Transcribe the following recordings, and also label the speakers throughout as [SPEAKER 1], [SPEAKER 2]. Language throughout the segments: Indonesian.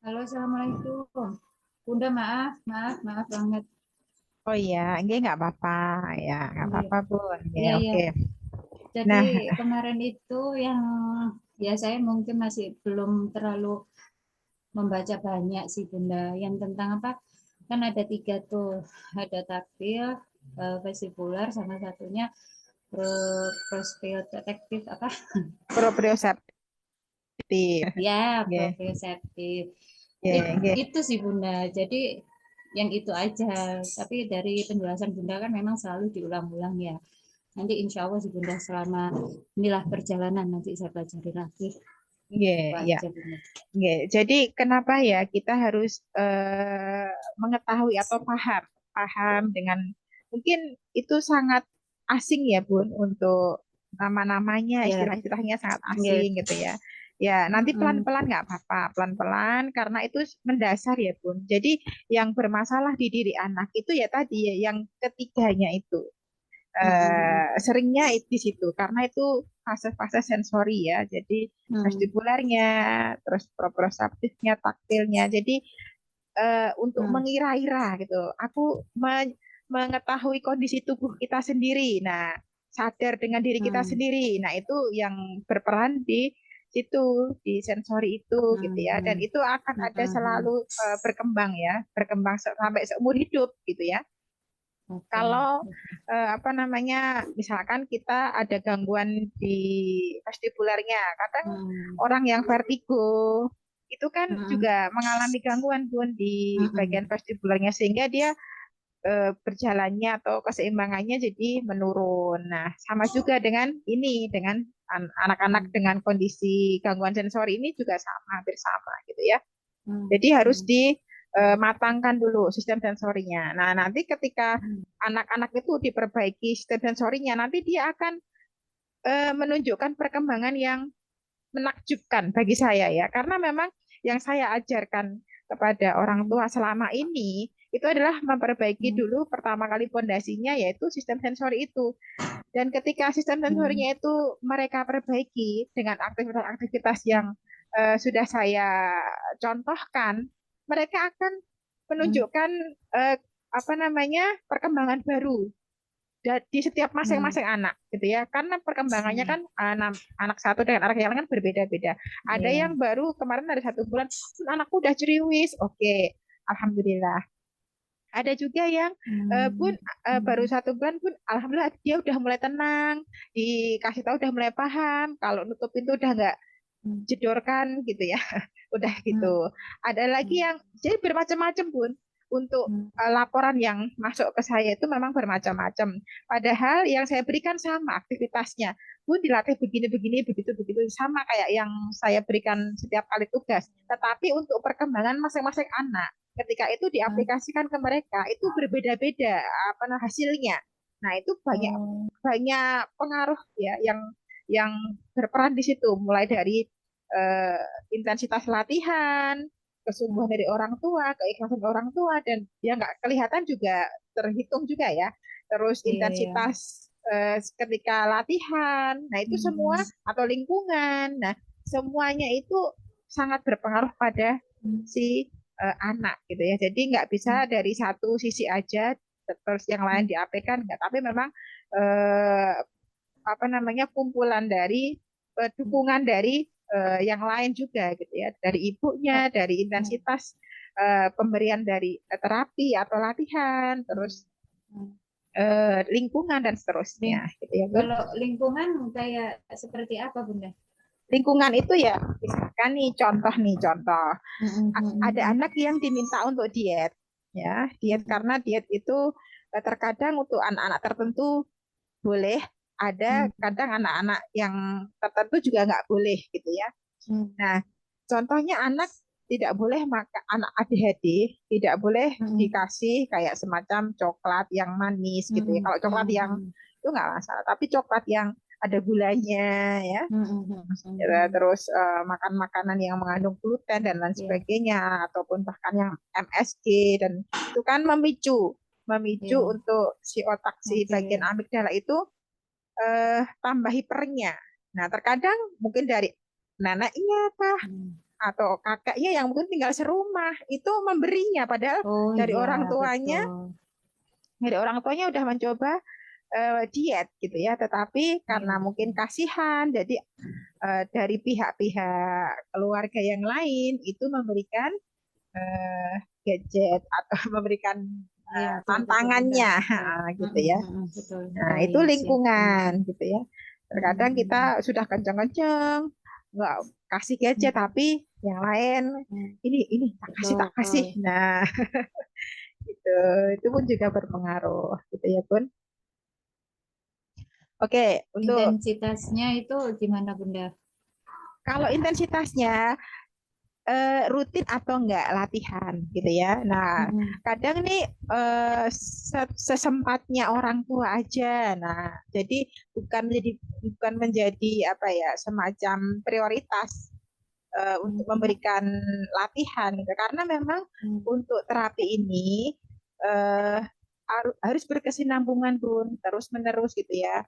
[SPEAKER 1] Halo, assalamualaikum. Bunda, maaf banget.
[SPEAKER 2] Oh iya, enggak apa-apa. Ya, nggak
[SPEAKER 1] Iya,
[SPEAKER 2] apa-apa, Bun. Ya,
[SPEAKER 1] iya, iya.
[SPEAKER 2] oke.
[SPEAKER 1] Jadi
[SPEAKER 2] Nah,
[SPEAKER 1] kemarin itu yang ya saya mungkin masih belum terlalu membaca banyak sih Bunda. Yang tentang apa? Kan ada tiga tuh, ada takbil, vestibular, sama satunya proprioceptif apa?
[SPEAKER 2] proprioceptif.
[SPEAKER 1] Ya,
[SPEAKER 2] Oke,
[SPEAKER 1] proprioceptif.
[SPEAKER 2] oke, oke.
[SPEAKER 1] Itu sih Bunda. Jadi yang itu aja. Tapi dari penjelasan Bunda kan memang selalu diulang-ulang ya. Nanti insya Allah sih Bunda selama inilah perjalanan nanti saya pelajari lagi.
[SPEAKER 2] Oke,
[SPEAKER 1] Itu
[SPEAKER 2] ya.
[SPEAKER 1] aja Bunda.
[SPEAKER 2] Oke. Jadi kenapa ya kita harus mengetahui atau paham dengan mungkin itu sangat asing ya, Bun, untuk nama-namanya,
[SPEAKER 1] Ya,
[SPEAKER 2] istilah-istilahnya sangat
[SPEAKER 1] ya.
[SPEAKER 2] asing gitu ya. Ya, nanti
[SPEAKER 1] Mm-mm.
[SPEAKER 2] pelan-pelan nggak apa-apa, pelan-pelan karena itu mendasar ya, Bun. Jadi yang bermasalah di diri anak itu ya tadi ya, yang ketiganya itu
[SPEAKER 1] Mm-mm.
[SPEAKER 2] seringnya di situ karena itu fase-fase sensori ya. Jadi
[SPEAKER 1] Mm-mm.
[SPEAKER 2] vestibularnya, terus proprioceptifnya, taktilnya. Jadi untuk
[SPEAKER 1] Mm-mm.
[SPEAKER 2] mengira-ira gitu. Aku mengetahui kondisi tubuh kita sendiri. Nah, sadar dengan diri kita
[SPEAKER 1] Mm-mm.
[SPEAKER 2] sendiri. Nah, itu yang berperan di situ, di sensori itu gitu ya. Dan
[SPEAKER 1] Mm-mm.
[SPEAKER 2] itu akan ada
[SPEAKER 1] Mm-mm.
[SPEAKER 2] selalu berkembang ya, berkembang sampai seumur hidup gitu ya.
[SPEAKER 1] Oke.
[SPEAKER 2] Kalau apa namanya, misalkan kita ada gangguan di vestibularnya, kadang
[SPEAKER 1] Mm-mm.
[SPEAKER 2] orang yang vertigo itu kan
[SPEAKER 1] Mm-mm.
[SPEAKER 2] juga mengalami gangguan Bun di bagian
[SPEAKER 1] Mm-mm.
[SPEAKER 2] vestibularnya sehingga dia berjalannya atau keseimbangannya jadi menurun. Nah, sama juga dengan ini, dengan anak-anak
[SPEAKER 1] Mm-mm.
[SPEAKER 2] dengan kondisi gangguan sensori ini juga sama, hampir sama gitu ya. Jadi harus
[SPEAKER 1] Mm-mm.
[SPEAKER 2] dimatangkan dulu sistem sensorinya. Nah, nanti ketika
[SPEAKER 1] Mm-mm.
[SPEAKER 2] anak-anak itu diperbaiki sistem sensorinya, nanti dia akan menunjukkan perkembangan yang menakjubkan bagi saya ya. Karena memang yang saya ajarkan kepada orang tua selama ini itu adalah memperbaiki
[SPEAKER 1] Mm-mm.
[SPEAKER 2] dulu pertama kali fondasinya yaitu sistem sensori itu. Dan ketika sistem
[SPEAKER 1] Mm-mm.
[SPEAKER 2] sensorinya itu mereka perbaiki dengan aktivitas-aktivitas yang sudah saya contohkan, mereka akan
[SPEAKER 1] Mm-mm.
[SPEAKER 2] menunjukkan eh, apa namanya perkembangan baru di setiap
[SPEAKER 1] Mm-mm.
[SPEAKER 2] masing-masing anak gitu ya karena perkembangannya
[SPEAKER 1] Mm-mm.
[SPEAKER 2] kan anak satu dengan anak yang lain kan berbeda-beda ada
[SPEAKER 1] Iya.
[SPEAKER 2] yang baru kemarin ada 1 bulan anakku udah ceriwis oke alhamdulillah ada juga yang pun
[SPEAKER 1] Mm.
[SPEAKER 2] baru
[SPEAKER 1] Mm.
[SPEAKER 2] 1 bulan pun alhamdulillah dia udah mulai tenang dikasih tahu udah mulai paham kalau nutup pintu udah nggak
[SPEAKER 1] Mm.
[SPEAKER 2] jedorkan gitu ya udah gitu
[SPEAKER 1] Mm.
[SPEAKER 2] ada lagi yang jadi bermacam-macam Bun untuk
[SPEAKER 1] Mm.
[SPEAKER 2] laporan yang masuk ke saya itu memang bermacam-macam padahal yang saya berikan sama aktivitasnya Bun dilatih begini-begini begitu-begitu sama kayak yang saya berikan setiap kali tugas tetapi untuk perkembangan masing-masing anak ketika itu
[SPEAKER 1] Mm.
[SPEAKER 2] diaplikasikan ke mereka itu berbeda-beda apa hasilnya nah itu banyak
[SPEAKER 1] Oh.
[SPEAKER 2] banyak pengaruh ya yang berperan di situ mulai dari eh, intensitas latihan, kesungguhan
[SPEAKER 1] Mm.
[SPEAKER 2] dari orang tua, keikhlasan orang tua, dan ya nggak kelihatan juga terhitung juga ya. Terus
[SPEAKER 1] Iya, iya.
[SPEAKER 2] intensitas ketika latihan, nah itu semua
[SPEAKER 1] Mm.
[SPEAKER 2] atau lingkungan, nah semuanya itu sangat berpengaruh pada
[SPEAKER 1] Mm.
[SPEAKER 2] si anak gitu ya. Jadi nggak bisa dari satu sisi aja terus yang lain
[SPEAKER 1] Mm.
[SPEAKER 2] diapaikan nggak, tapi memang eh, apa namanya kumpulan dari
[SPEAKER 1] Mm.
[SPEAKER 2] dukungan dari yang lain juga gitu ya dari ibunya
[SPEAKER 1] Oh.
[SPEAKER 2] dari
[SPEAKER 1] Mm.
[SPEAKER 2] intensitas pemberian dari terapi atau latihan
[SPEAKER 1] Mm.
[SPEAKER 2] terus
[SPEAKER 1] Mm.
[SPEAKER 2] lingkungan dan seterusnya
[SPEAKER 1] Ling-
[SPEAKER 2] gitu ya Bun.
[SPEAKER 1] Kalau lingkungan kayak seperti apa Bunda?
[SPEAKER 2] Lingkungan itu ya misalkan nih contoh
[SPEAKER 1] Mm.
[SPEAKER 2] ada
[SPEAKER 1] Mm.
[SPEAKER 2] anak yang diminta untuk diet ya diet
[SPEAKER 1] Mm.
[SPEAKER 2] karena diet itu terkadang untuk anak-anak tertentu boleh ada
[SPEAKER 1] Mm.
[SPEAKER 2] kadang anak-anak yang tertentu juga nggak boleh gitu ya.
[SPEAKER 1] Mm.
[SPEAKER 2] Nah, contohnya anak tidak boleh makan anak ADHD tidak boleh
[SPEAKER 1] Mm.
[SPEAKER 2] dikasih kayak semacam coklat yang manis gitu ya.
[SPEAKER 1] Mm.
[SPEAKER 2] Kalau coklat yang
[SPEAKER 1] Mm.
[SPEAKER 2] itu nggak masalah, tapi coklat yang ada gulanya ya,
[SPEAKER 1] Mm. Mm.
[SPEAKER 2] ya,
[SPEAKER 1] Mm.
[SPEAKER 2] terus makan makanan yang mengandung gluten dan lain
[SPEAKER 1] Iya,
[SPEAKER 2] sebagainya, ataupun bahkan yang MSG dan itu kan memicu memicu
[SPEAKER 1] iya.
[SPEAKER 2] untuk si otak si bagian
[SPEAKER 1] Oke.
[SPEAKER 2] amigdala itu tambah hipernya. Nah, terkadang mungkin dari neneknya kah
[SPEAKER 1] Mm.
[SPEAKER 2] atau kakaknya yang mungkin tinggal serumah itu memberinya, padahal
[SPEAKER 1] Oh
[SPEAKER 2] dari
[SPEAKER 1] iya,
[SPEAKER 2] orang tuanya
[SPEAKER 1] betul.
[SPEAKER 2] udah mencoba diet gitu ya, tetapi
[SPEAKER 1] Iya,
[SPEAKER 2] karena mungkin
[SPEAKER 1] betul.
[SPEAKER 2] kasihan, jadi dari pihak-pihak keluarga yang lain itu memberikan gadget atau memberikan
[SPEAKER 1] Iya, betul Bunda.
[SPEAKER 2] tantangannya
[SPEAKER 1] Betul.
[SPEAKER 2] gitu ya.
[SPEAKER 1] Betul.
[SPEAKER 2] Nah, itu
[SPEAKER 1] Iya sih, benar.
[SPEAKER 2] lingkungan gitu ya. Terkadang kita
[SPEAKER 1] Mm-mm.
[SPEAKER 2] sudah kenceng-kenceng nggak kasih gadget,
[SPEAKER 1] Mm,
[SPEAKER 2] tapi yang lain
[SPEAKER 1] mm.
[SPEAKER 2] ini tak kasih.
[SPEAKER 1] Betul.
[SPEAKER 2] Nah, gitu. Itu pun juga berpengaruh gitu ya, Bun. Oke, untuk
[SPEAKER 1] Intensitasnya itu gimana Bunda?
[SPEAKER 2] kalau intensitasnya rutin atau enggak latihan gitu ya. Nah,
[SPEAKER 1] Mm-mm.
[SPEAKER 2] kadang nih sesempatnya orang tua aja. Nah, jadi bukan menjadi apa ya, semacam prioritas untuk
[SPEAKER 1] Mm,
[SPEAKER 2] memberikan latihan gitu. Karena memang
[SPEAKER 1] mm,
[SPEAKER 2] untuk terapi ini eh, harus berkesinambungan Bun, terus menerus gitu ya.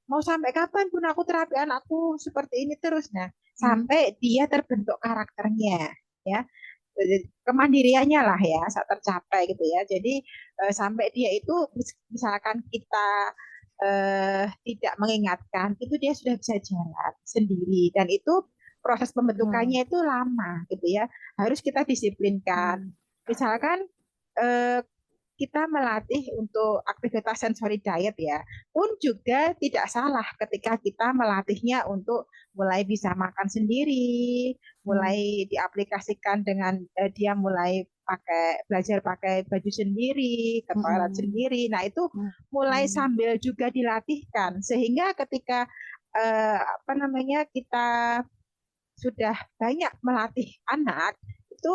[SPEAKER 2] Mau sampai kapan pun aku terapi anakku seperti ini terus, nah
[SPEAKER 1] mm,
[SPEAKER 2] sampai dia terbentuk karakternya ya, kemandiriannya lah ya saat tercapai gitu ya. Jadi sampai dia itu misalkan kita tidak mengingatkan, itu dia sudah bisa jalan sendiri, dan itu proses
[SPEAKER 1] betul.
[SPEAKER 2] pembentukannya itu lama gitu ya. Harus kita disiplinkan.
[SPEAKER 1] Mm,
[SPEAKER 2] Misalkan eh, kita melatih untuk aktivitas sensori diet ya, pun juga tidak salah ketika kita melatihnya untuk mulai bisa makan sendiri,
[SPEAKER 1] mm,
[SPEAKER 2] mulai diaplikasikan dengan dia mulai belajar pakai baju sendiri, ke toilet
[SPEAKER 1] mm,
[SPEAKER 2] sendiri. Nah, itu
[SPEAKER 1] mm,
[SPEAKER 2] mulai
[SPEAKER 1] mm,
[SPEAKER 2] sambil juga dilatihkan sehingga ketika apa namanya, kita sudah banyak melatih anak, itu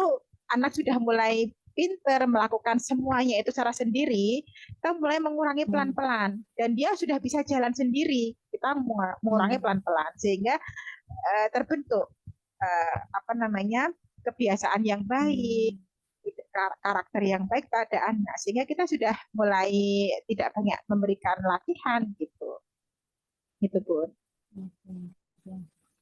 [SPEAKER 2] anak sudah mulai pinter melakukan semuanya itu secara sendiri, kita mulai mengurangi
[SPEAKER 1] mm,
[SPEAKER 2] pelan-pelan dan dia sudah bisa jalan sendiri. Kita mengurangi
[SPEAKER 1] mm,
[SPEAKER 2] pelan-pelan sehingga terbentuk apa namanya, kebiasaan yang baik,
[SPEAKER 1] mm.
[SPEAKER 2] karakter yang baik pada anak, sehingga kita sudah mulai tidak banyak memberikan latihan gitu, gitu Bun.
[SPEAKER 1] Oke, oke.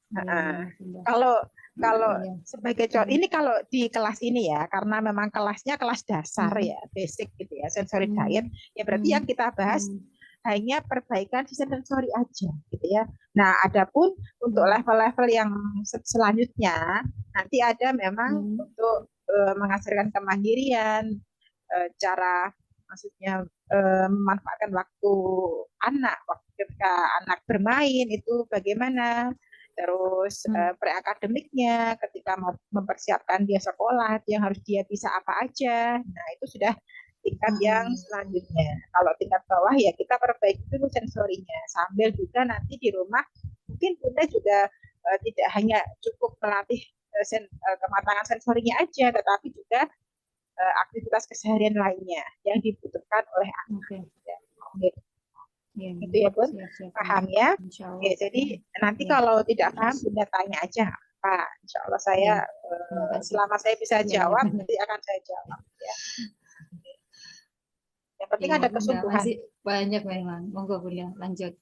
[SPEAKER 1] Iya,
[SPEAKER 2] Nah,
[SPEAKER 1] iya, Bunda.
[SPEAKER 2] kalau kalau
[SPEAKER 1] Iya.
[SPEAKER 2] sebagai contoh
[SPEAKER 1] Mm,
[SPEAKER 2] ini, kalau di kelas ini ya, karena memang kelasnya kelas dasar
[SPEAKER 1] mm,
[SPEAKER 2] ya, basic gitu ya, sensory diet,
[SPEAKER 1] mm,
[SPEAKER 2] ya berarti yang
[SPEAKER 1] mm,
[SPEAKER 2] kita bahas
[SPEAKER 1] mm,
[SPEAKER 2] hanya perbaikan sistem sensori aja gitu ya. Nah, adapun untuk
[SPEAKER 1] mm,
[SPEAKER 2] level-level yang selanjutnya, nanti ada memang
[SPEAKER 1] mm,
[SPEAKER 2] untuk mengajarkan kemandirian, cara maksudnya memanfaatkan waktu waktu ketika anak bermain itu bagaimana, terus
[SPEAKER 1] mm,
[SPEAKER 2] preakademiknya ketika mempersiapkan dia sekolah yang harus dia bisa apa aja. Nah, itu sudah tingkat yang
[SPEAKER 1] mm,
[SPEAKER 2] selanjutnya. Kalau tingkat bawah ya kita perbaiki dulu sensorinya, sambil juga nanti di rumah mungkin Bunda juga tidak hanya cukup melatih kematangan sensorinya aja, tetapi juga aktivitas keseharian lainnya yang dibutuhkan oleh anak.
[SPEAKER 1] oke.
[SPEAKER 2] Ya.
[SPEAKER 1] Iya,
[SPEAKER 2] Gitu
[SPEAKER 1] iya.
[SPEAKER 2] ya Bun,
[SPEAKER 1] Siap, siap, Bunda.
[SPEAKER 2] paham ya?
[SPEAKER 1] Insya
[SPEAKER 2] Oke,
[SPEAKER 1] Allah.
[SPEAKER 2] jadi
[SPEAKER 1] Mm,
[SPEAKER 2] nanti
[SPEAKER 1] ya.
[SPEAKER 2] kalau tidak paham Bunda tanya aja Pak. Insya Allah saya
[SPEAKER 1] Ya, terima kasih.
[SPEAKER 2] selama saya bisa
[SPEAKER 1] Iya, iya,
[SPEAKER 2] jawab
[SPEAKER 1] Bunda.
[SPEAKER 2] nanti akan saya jawab ya. Yang penting
[SPEAKER 1] Iya,
[SPEAKER 2] ada
[SPEAKER 1] Bunda.
[SPEAKER 2] kesungguhan.
[SPEAKER 1] Masih banyak memang. Monggo, Bunda. Lanjut.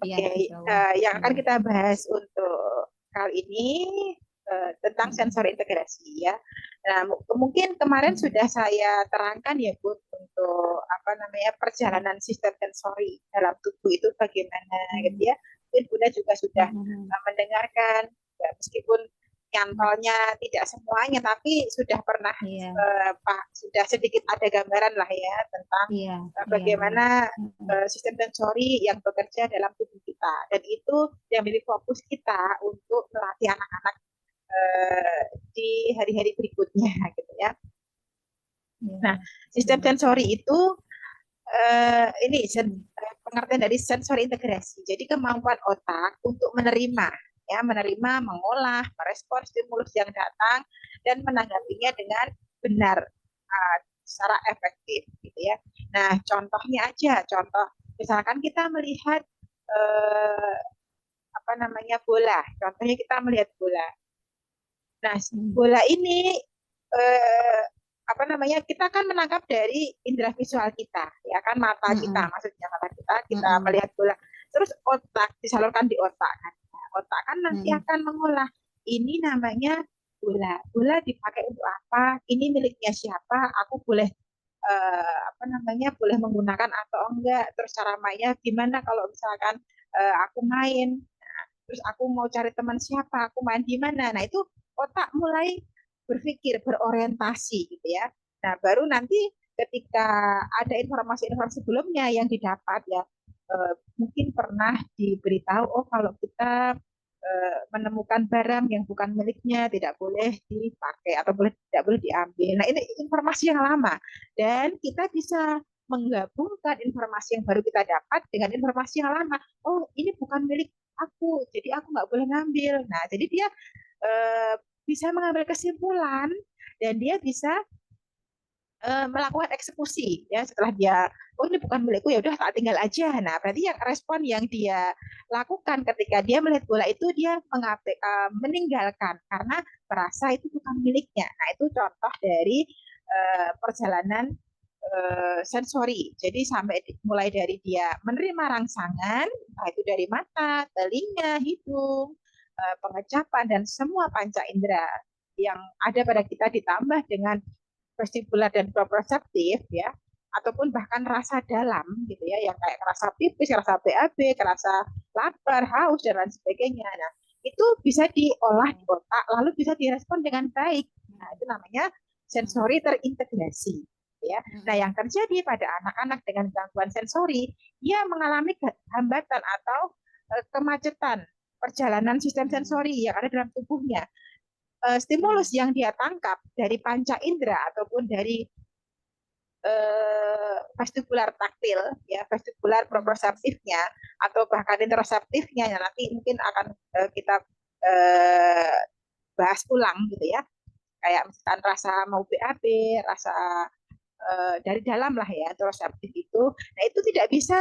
[SPEAKER 1] Iya,
[SPEAKER 2] Oke,
[SPEAKER 1] insya Allah.
[SPEAKER 2] yang akan
[SPEAKER 1] Iya.
[SPEAKER 2] kita bahas untuk kali ini tentang
[SPEAKER 1] Mm,
[SPEAKER 2] sensor integrasi ya. Nah, mungkin kemarin
[SPEAKER 1] mm,
[SPEAKER 2] sudah saya terangkan ya Bu, untuk apa namanya, perjalanan sistem sensori dalam tubuh itu bagaimana gitu
[SPEAKER 1] mm,
[SPEAKER 2] ya. Mungkin Bunda juga sudah
[SPEAKER 1] mm,
[SPEAKER 2] mendengarkan, ya, meskipun
[SPEAKER 1] mm.
[SPEAKER 2] nyantolnya tidak semuanya, tapi sudah pernah
[SPEAKER 1] Iya,
[SPEAKER 2] Pak, sudah sedikit ada gambaran lah ya tentang
[SPEAKER 1] iya, iya, iya.
[SPEAKER 2] bagaimana
[SPEAKER 1] Mm,
[SPEAKER 2] sistem sensori yang bekerja dalam tubuh kita, dan itu yang menjadi fokus kita untuk melatih anak-anak di hari-hari berikutnya gitu ya.
[SPEAKER 1] iya,
[SPEAKER 2] Nah,
[SPEAKER 1] iya,
[SPEAKER 2] sistem
[SPEAKER 1] betul.
[SPEAKER 2] sensori itu ini
[SPEAKER 1] Mm,
[SPEAKER 2] pengertian dari sensori integrasi. Jadi kemampuan otak untuk menerima, ya, menerima, mengolah, merespon stimulus yang datang dan menanggapinya dengan benar, secara efektif gitu ya. Nah, contohnya aja, contoh misalkan kita melihat eh, apa namanya, bola. Contohnya kita melihat bola. Nah,
[SPEAKER 1] mm,
[SPEAKER 2] bola ini eh, apa namanya, kita kan menangkap dari indera visual kita, ya kan, mata kita,
[SPEAKER 1] mm,
[SPEAKER 2] maksudnya mata kita
[SPEAKER 1] mm,
[SPEAKER 2] melihat bola. Terus otak disalurkan di otak kan. Nah, otak kan nanti
[SPEAKER 1] mm,
[SPEAKER 2] akan mengolah. Ini namanya bola dipakai untuk apa, ini miliknya siapa, aku boleh apa namanya, boleh menggunakan atau enggak, terus cara mainnya gimana kalau misalkan aku main, terus aku mau cari teman siapa, aku main di mana. Nah, itu otak mulai berpikir, berorientasi gitu ya. Nah, baru nanti ketika ada informasi-informasi sebelumnya yang didapat ya, mungkin pernah diberitahu, oh kalau kita menemukan barang yang bukan miliknya tidak boleh dipakai atau tidak boleh diambil. Nah, ini informasi yang lama dan kita bisa menggabungkan informasi yang baru kita dapat dengan informasi yang lama. Oh, ini bukan milik aku, jadi aku nggak boleh ngambil. Nah, jadi dia eh, bisa mengambil kesimpulan dan dia bisa melakukan eksekusi ya setelah dia, oh ini bukan milikku, ya udah tak tinggal aja. Nah, berarti yang respon yang dia lakukan ketika dia melihat bola itu, dia meninggalkan karena merasa itu bukan miliknya. Nah, itu contoh dari perjalanan sensori. Jadi mulai dari dia menerima rangsangan, entah itu dari mata, telinga, hidung, pengecapan dan semua panca indera yang ada pada kita ditambah dengan vestibular dan proprioceptif ya, ataupun bahkan rasa dalam gitu ya, yang kayak rasa pipis, rasa BAB, rasa lapar, haus dan lain sebagainya. Nah, itu bisa diolah di otak lalu bisa direspon dengan baik. Nah, itu namanya sensori terintegrasi ya. Nah, yang terjadi pada anak-anak dengan gangguan sensori, dia mengalami hambatan atau kemacetan perjalanan sistem sensori yang ada dalam tubuhnya. Stimulus yang dia tangkap dari panca indera ataupun dari vestibular taktil ya, vestibular proprioceptifnya atau bahkan interoceptifnya, ya nanti mungkin akan kita uh, bahas ulang gitu ya, kayak misalkan rasa mau BAB, rasa dari dalam lah ya, interoceptif itu. Nah, itu tidak bisa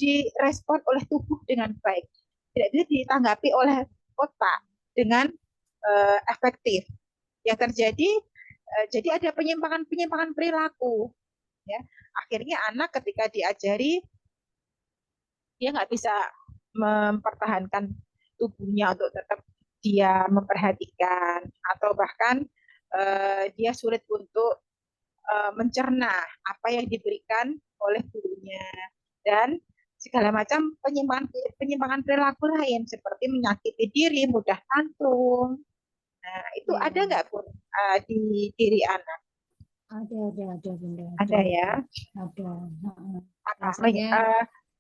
[SPEAKER 2] direspon oleh tubuh dengan baik, tidak bisa ditanggapi oleh otak dengan efektif. Yang terjadi jadi ada penyimpangan perilaku ya. Akhirnya anak ketika diajari, dia nggak bisa mempertahankan tubuhnya untuk tetap dia memperhatikan, atau bahkan dia sulit untuk mencerna apa yang diberikan oleh gurunya, dan segala macam penyimpangan penyimpangan perilaku lain seperti menyakiti diri, mudah tantrum. Nah, itu ada
[SPEAKER 1] Ya,
[SPEAKER 2] nggak pun di diri anak?
[SPEAKER 1] ada Bunda,
[SPEAKER 2] Ada ya.
[SPEAKER 1] ada. Heeh.
[SPEAKER 2] Apa?
[SPEAKER 1] Dan saya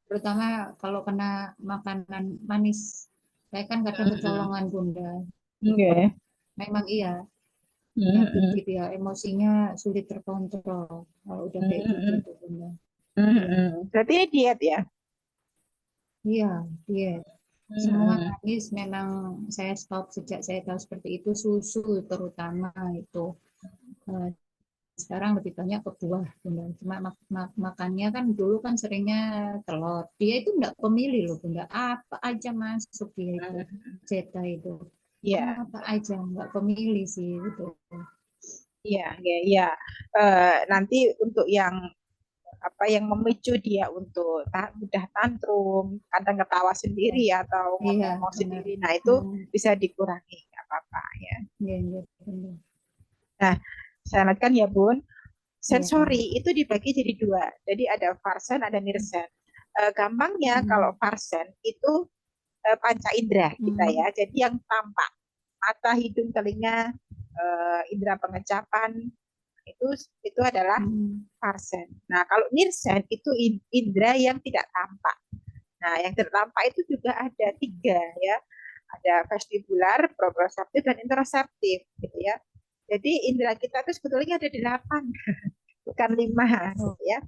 [SPEAKER 1] terutama kalau kena makanan manis, saya kan kadang kecolongan Bunda. Itu
[SPEAKER 2] Oke.
[SPEAKER 1] memang iya, penyakit
[SPEAKER 2] Mm-mm.
[SPEAKER 1] gitu ya, emosinya sulit terkontrol kalau udah kayak gitu
[SPEAKER 2] Mm-mm.
[SPEAKER 1] tuh Bunda. Iya,
[SPEAKER 2] Mm-mm. Berarti ini diet ya?
[SPEAKER 1] iya, iya. Semua
[SPEAKER 2] Mm-mm.
[SPEAKER 1] manis memang saya stop sejak saya tahu seperti itu, susu terutama itu. Eh, Sekarang lebih banyak ke buah Bunda. Cuma makannya kan dulu kan seringnya telur. Dia itu enggak pemilih loh Bunda. Apa aja masuk dia itu. Zeta itu.
[SPEAKER 2] Iya,
[SPEAKER 1] Apa aja enggak pemilih sih itu.
[SPEAKER 2] iya, iya, iya. Nanti untuk yang apa yang memicu dia untuk mudah tantrum, kadang ketawa
[SPEAKER 1] Ya,
[SPEAKER 2] sendiri atau
[SPEAKER 1] iya
[SPEAKER 2] ngomong-ngomong
[SPEAKER 1] benar.
[SPEAKER 2] sendiri, nah itu
[SPEAKER 1] Hmm,
[SPEAKER 2] bisa dikurangi, nggak apa-apa ya.
[SPEAKER 1] iya, iya benar.
[SPEAKER 2] Nah, saya lanjutkan ya Bun.
[SPEAKER 1] Iya.
[SPEAKER 2] Sensori itu dibagi jadi dua, jadi ada farsen, ada nirsen. Gampangnya kalau
[SPEAKER 1] Hmm,
[SPEAKER 2] farsen itu panca indera kita
[SPEAKER 1] hmm,
[SPEAKER 2] ya, jadi yang tampak, mata, hidung, telinga, indera pengecapan, itu itu adalah
[SPEAKER 1] hmm,
[SPEAKER 2] farsen. Nah, kalau nirsen itu indera yang tidak tampak. Nah, yang tidak tampak itu juga ada tiga ya. Ada vestibular, proprioceptif, dan interoceptif gitu ya. Jadi indera kita itu sebetulnya ada 8, bukan 5
[SPEAKER 1] oh,
[SPEAKER 2] gitu ya.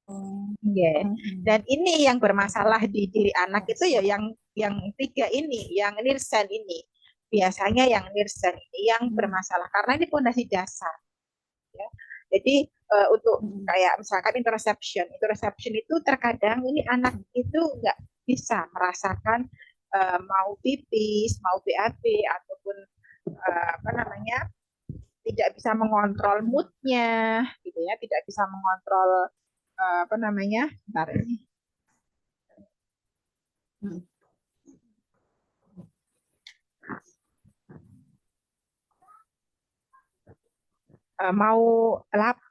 [SPEAKER 1] oh,
[SPEAKER 2] Yeah.
[SPEAKER 1] hmm,
[SPEAKER 2] Dan ini yang bermasalah di diri anak itu ya
[SPEAKER 1] Farsen.
[SPEAKER 2] yang tiga ini, yang nirsen ini. Biasanya yang nirsen ini yang
[SPEAKER 1] Hmm,
[SPEAKER 2] bermasalah karena ini fondasi dasar. Ya. Jadi untuk
[SPEAKER 1] hmm,
[SPEAKER 2] kayak misalkan interoception itu terkadang ini anak itu nggak bisa merasakan mau pipis, mau BAB ataupun apa namanya, tidak bisa mengontrol
[SPEAKER 1] hmm,
[SPEAKER 2] moodnya, gitu ya, tidak bisa mengontrol apa namanya, bentar ini,
[SPEAKER 1] hmm.
[SPEAKER 2] mau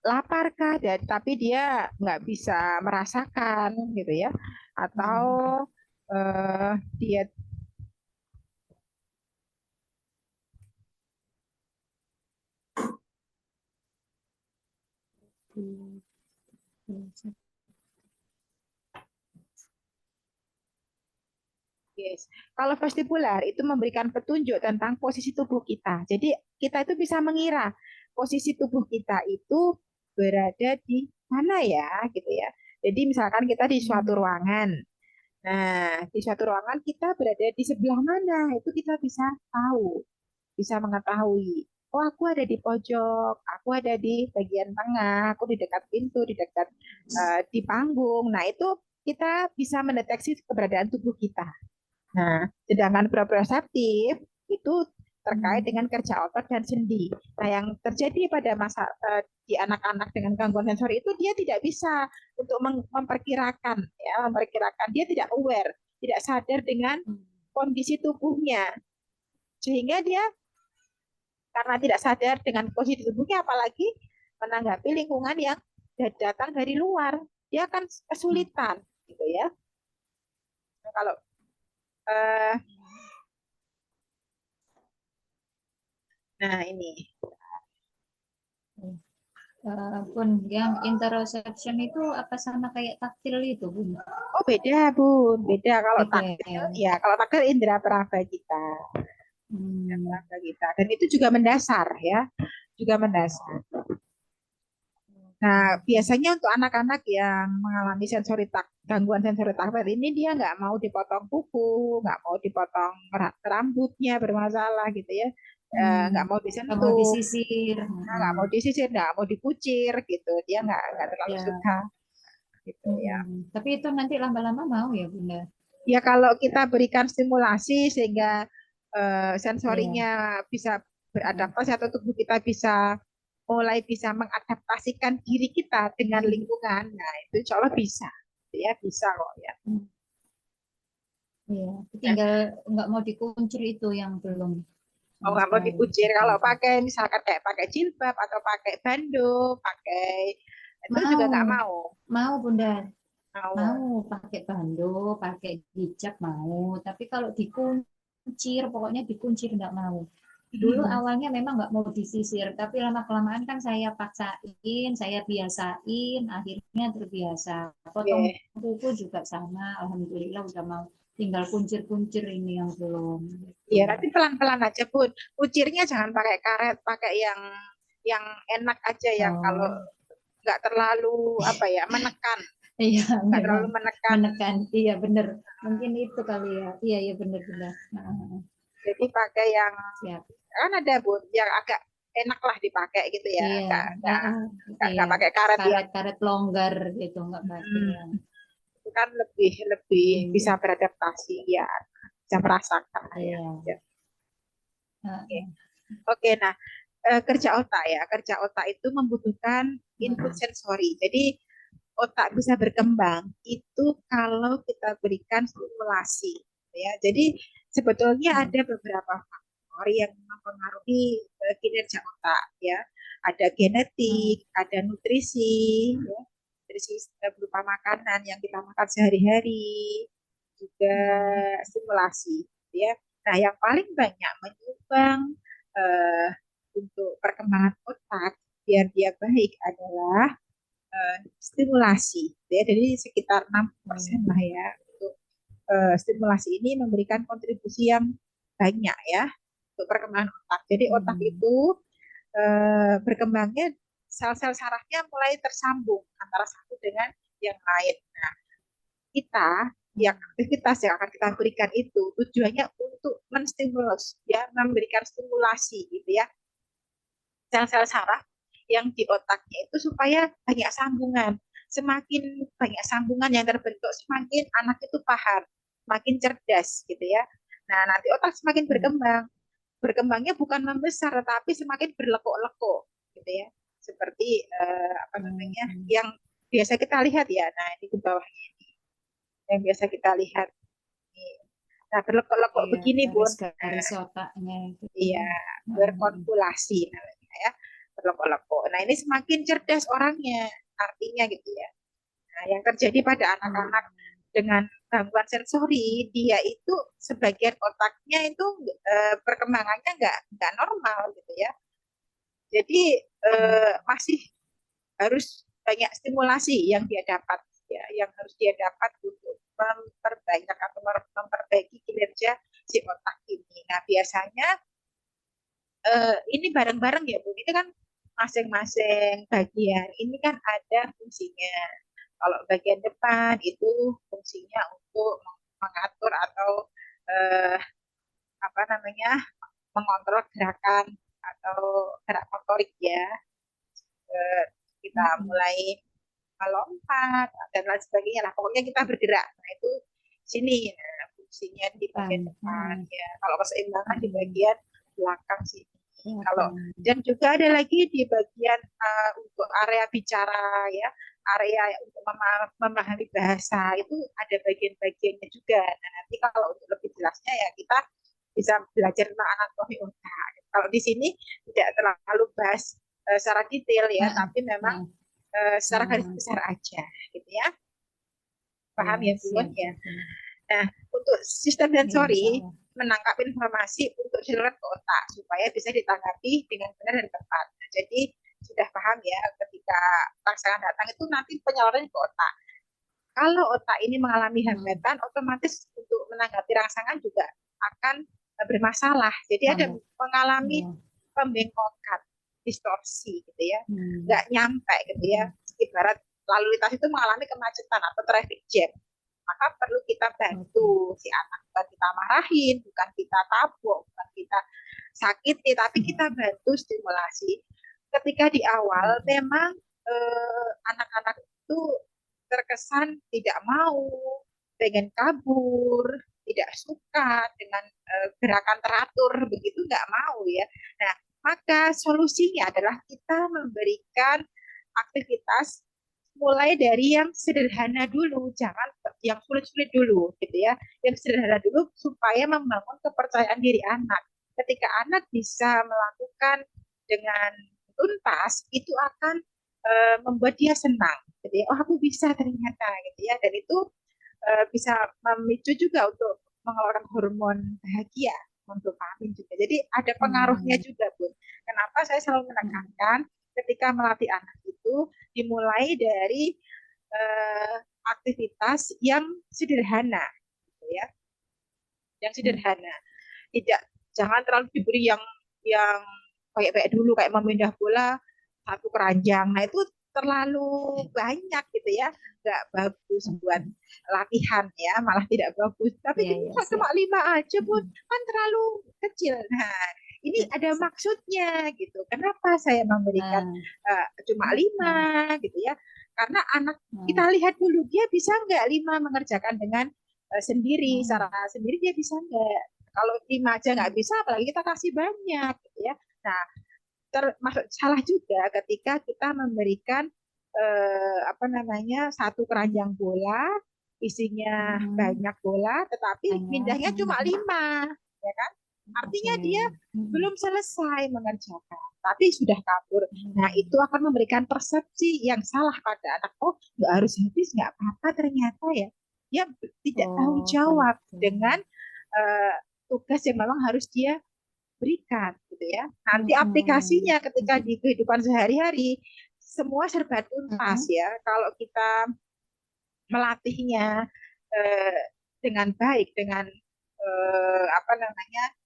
[SPEAKER 2] lapar kah, tapi dia nggak bisa merasakan gitu ya, atau eh, dia yes. Kalau vestibular itu memberikan petunjuk tentang posisi tubuh kita. Jadi kita itu bisa mengira posisi tubuh kita itu berada di mana ya, gitu ya. Jadi misalkan kita di suatu ruangan. Nah, di suatu ruangan kita berada di sebelah mana, itu kita bisa tahu, bisa mengetahui. Oh, aku ada di pojok, aku ada di bagian tengah, aku di dekat pintu, di dekat di panggung. Nah, itu kita bisa mendeteksi keberadaan tubuh kita. Nah, sedangkan proprioseptif itu terkait dengan kerja otot dan sendi. Nah, yang terjadi pada di anak-anak dengan gangguan sensori itu dia tidak bisa untuk memperkirakan, ya, memperkirakan, dia tidak aware, tidak sadar dengan kondisi tubuhnya, sehingga dia karena tidak sadar dengan posisi tubuhnya, apalagi menanggapi lingkungan yang datang dari luar, dia akan kesulitan, gitu ya. Nah, kalau eh, nah ini
[SPEAKER 1] Bun, yang interoception itu apa sama kayak taktil itu, Bun?
[SPEAKER 2] oh beda Bun, beda. Kalau
[SPEAKER 1] Beda
[SPEAKER 2] taktil
[SPEAKER 1] ya.
[SPEAKER 2] ya, kalau taktil indera peraba kita, indera
[SPEAKER 1] Hmm.
[SPEAKER 2] peraba kita, dan itu juga mendasar ya, juga mendasar. Nah, biasanya untuk anak-anak yang mengalami gangguan sensori taktil ini, dia nggak mau dipotong kuku, nggak mau dipotong rambutnya bermasalah gitu ya. Nggak mau
[SPEAKER 1] Nggak mau
[SPEAKER 2] disentuh,
[SPEAKER 1] disisir.
[SPEAKER 2] nggak mau disisir, nggak mau dikucir gitu, dia nggak terlalu
[SPEAKER 1] Ya.
[SPEAKER 2] suka gitu ya.
[SPEAKER 1] Tapi itu nanti lama-lama mau ya, Bunda?
[SPEAKER 2] Ya kalau kita berikan stimulasi sehingga
[SPEAKER 1] Ya.
[SPEAKER 2] sensorinya bisa beradaptasi atau tubuh kita bisa mulai bisa mengadaptasikan diri kita dengan lingkungan, nah itu insya Allah bisa, ya bisa kok ya.
[SPEAKER 1] Iya,
[SPEAKER 2] Nah,
[SPEAKER 1] tinggal nggak mau dikuncir itu yang belum
[SPEAKER 2] mau
[SPEAKER 1] sama
[SPEAKER 2] nggak mau
[SPEAKER 1] sekali.
[SPEAKER 2] dikucir, kalau pakai misalkan kayak pakai jilbab atau pakai bando, pakai itu juga
[SPEAKER 1] Mau,
[SPEAKER 2] nggak mau,
[SPEAKER 1] mau Bunda, mau
[SPEAKER 2] mau.
[SPEAKER 1] pakai bando, pakai hijab mau. Tapi kalau dikuncir, pokoknya dikuncir nggak mau. Dulu awalnya memang nggak mau disisir, tapi lama kelamaan kan saya paksain, saya biasain, akhirnya terbiasa. Potong
[SPEAKER 2] Yeah.
[SPEAKER 1] kuku juga sama, alhamdulillah udah mau. Tinggal kuncir-kuncir ini yang belum.
[SPEAKER 2] Iya,
[SPEAKER 1] Gitu.
[SPEAKER 2] nanti pelan-pelan aja Bun. Kucirnya jangan pakai karet, pakai yang enak aja, yang kalau
[SPEAKER 1] Oh,
[SPEAKER 2] nggak terlalu apa ya menekan,
[SPEAKER 1] iya
[SPEAKER 2] nggak
[SPEAKER 1] memang
[SPEAKER 2] terlalu menekan.
[SPEAKER 1] menekan. Iya benar. Mungkin itu kali ya. Iya iya benar-benar. Nah,
[SPEAKER 2] Jadi pakai yang
[SPEAKER 1] siap.
[SPEAKER 2] kan ada Bun, yang agak enak lah dipakai gitu ya,
[SPEAKER 1] Iya, iya.
[SPEAKER 2] nggak pakai karet yang
[SPEAKER 1] Karet-karet longgar gitu, nggak pakai yang.
[SPEAKER 2] itu kan lebih lebih
[SPEAKER 1] Iya,
[SPEAKER 2] bisa
[SPEAKER 1] iya.
[SPEAKER 2] beradaptasi ya, bisa merasakan ya.
[SPEAKER 1] Iya.
[SPEAKER 2] Ya. Oke,
[SPEAKER 1] Heeh.
[SPEAKER 2] oke. Nah, kerja otak ya, kerja otak itu membutuhkan input
[SPEAKER 1] Heeh.
[SPEAKER 2] sensori. Jadi otak bisa berkembang itu kalau kita berikan stimulasi ya. Jadi sebetulnya
[SPEAKER 1] Heeh.
[SPEAKER 2] ada beberapa faktor yang mempengaruhi kinerja otak ya. Ada genetik, ada nutrisi ya. Nutrisi berupa makanan yang kita makan sehari-hari, juga
[SPEAKER 1] Heeh.
[SPEAKER 2] stimulasi ya. Nah, yang paling banyak menyumbang eh, untuk perkembangan otak biar dia baik adalah stimulasi ya. Jadi sekitar 60% lah ya untuk stimulasi ini memberikan kontribusi yang banyak ya untuk perkembangan otak. Jadi otak
[SPEAKER 1] Heeh.
[SPEAKER 2] itu berkembangnya sel-sel sarafnya mulai tersambung antara satu dengan yang lain. Nah, kita yang aktivitas yang akan kita berikan itu tujuannya untuk menstimulus ya, memberikan stimulasi gitu ya sel-sel saraf yang di otaknya itu supaya banyak sambungan. Semakin banyak sambungan yang terbentuk, semakin anak itu paham, semakin cerdas gitu ya. Nah, nanti otak semakin berkembang. Berkembangnya bukan membesar, tetapi semakin berlekuk-lekuk gitu ya. Seperti apa namanya
[SPEAKER 1] Heeh.
[SPEAKER 2] yang biasa kita lihat ya. Nah, ini ke bawahnya ini yang biasa kita lihat. Nah, berlekuk-lekuk
[SPEAKER 1] Iya,
[SPEAKER 2] begini, Bun.
[SPEAKER 1] garis-garis otaknya gitu.
[SPEAKER 2] Iya,
[SPEAKER 1] Heeh.
[SPEAKER 2] berkonvulasi namanya ya. berlomba-lomba. Nah, ini semakin cerdas orangnya, artinya gitu ya. Nah, yang terjadi pada anak-anak dengan gangguan sensori, dia itu sebagian otaknya itu perkembangannya nggak normal gitu ya. Jadi masih harus banyak stimulasi yang dia dapat ya, yang harus dia dapat untuk memperbanyak atau memperbaiki kinerja si otak ini. Nah, biasanya ini bareng-bareng ya Bu. Ini kan masing-masing bagian ini kan ada fungsinya. Kalau bagian depan itu fungsinya untuk mengatur atau eh, apa namanya mengontrol gerakan atau gerak motorik ya. Eh, kita mulai melompat dan lain sebagainya lah. Pokoknya kita bergerak. Nah itu sini nah, fungsinya di bagian depan ya. Kalau keseimbangan di bagian belakang sini. Kalau dan juga ada lagi di bagian untuk area bicara ya, area untuk memahami bahasa itu ada bagian-bagiannya juga. Nah, nanti kalau untuk lebih jelasnya ya kita bisa belajar tentang anatomi otak. Kalau di sini tidak terlalu bahas secara detail ya, tapi memang secara garis besar aja, gitu ya. Paham ya, Bu? Ya. Nah, untuk sistem sensori menangkap informasi untuk saluran ke otak supaya bisa ditanggapi dengan benar dan tepat. Nah, jadi sudah paham ya, ketika rangsangan datang itu nanti penyaluran ke otak. Kalau otak ini mengalami hambatan, otomatis untuk menanggapi rangsangan juga akan bermasalah. Jadi ada mengalami pembengkokan, distorsi gitu ya, nggak nyampe gitu ya. Ibarat lalu lintas itu mengalami kemacetan atau traffic jam, maka perlu kita bantu si anak, bukan kita marahin, bukan kita tabok, bukan kita sakiti, tapi kita bantu stimulasi. Ketika di awal memang anak-anak itu terkesan tidak mau, pengen kabur, tidak suka dengan gerakan teratur, begitu nggak mau ya. Nah, maka solusinya adalah kita memberikan aktivitas mulai dari yang sederhana dulu, jangan yang sulit-sulit dulu, gitu ya. Yang sederhana dulu supaya membangun kepercayaan diri anak. Ketika anak bisa melakukan dengan tuntas, itu akan membuat dia senang. Jadi, oh aku bisa ternyata, gitu ya. Dan itu bisa memicu juga untuk mengeluarkan hormon bahagia, untuk dopamin juga. Jadi ada pengaruhnya juga, Bun. Kenapa saya selalu menekankan ketika melatih anak itu dimulai dari aktivitas yang sederhana, gitu ya, yang sederhana. Tidak, jangan terlalu diberi yang kayak dulu kayak memindah bola satu keranjang. Nah itu terlalu banyak gitu ya, nggak bagus buat latihan ya, malah tidak bagus. Tapi cuma 5 aja pun kan terlalu kecil. Nah ini ada maksudnya gitu. Kenapa saya memberikan cuma 5 gitu ya? Karena anak kita lihat dulu dia bisa nggak 5 mengerjakan dengan sendiri, secara sendiri dia bisa nggak? Kalau 5 aja nggak bisa, apalagi kita kasih banyak gitu ya. Nah, termasuk salah juga ketika kita memberikan apa namanya satu keranjang bola isinya banyak bola, tetapi pindahnya cuma 5, ya kan? Artinya dia belum selesai mengerjakan, tapi sudah kabur. Nah, itu akan memberikan persepsi yang salah pada anak. Oh, nggak harus habis, nggak apa-apa ternyata ya. Dia tidak tahu jawab dengan tugas yang memang harus dia berikan gitu ya. Nanti aplikasinya ketika di kehidupan sehari-hari semua serba tuntas ya. Kalau kita melatihnya dengan baik, dengan apa namanya